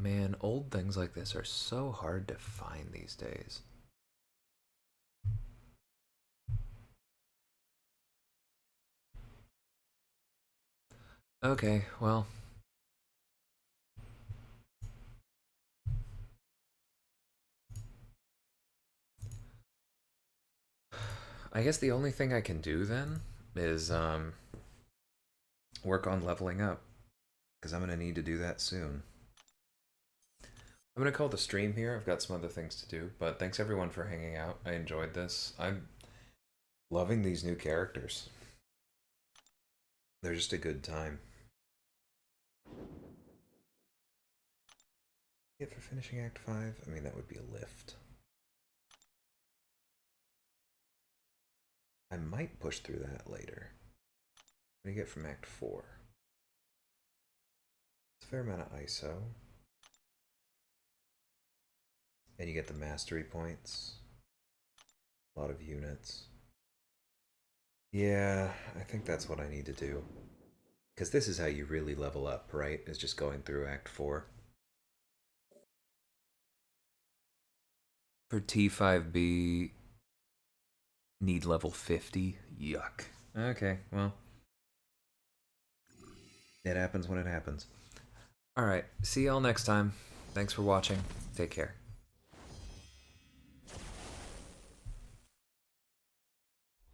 Man, old things like this are so hard to find these days. Okay, well. I guess the only thing I can do then is work on leveling up, because I'm going to need to do that soon. I'm gonna call the stream here. I've got some other things to do, but thanks everyone for hanging out. I enjoyed this. I'm loving these new characters. They're just a good time. Yeah, for finishing Act 5, I mean, that would be a lift. I might push through that later. What do you get from Act 4? It's a fair amount of ISO. And you get the mastery points. A lot of units. Yeah, I think that's what I need to do. Because this is how you really level up, right? Is just going through Act 4. For T5B, need level 50. Yuck. Okay, well. It happens when it happens. Alright, see y'all next time. Thanks for watching. Take care.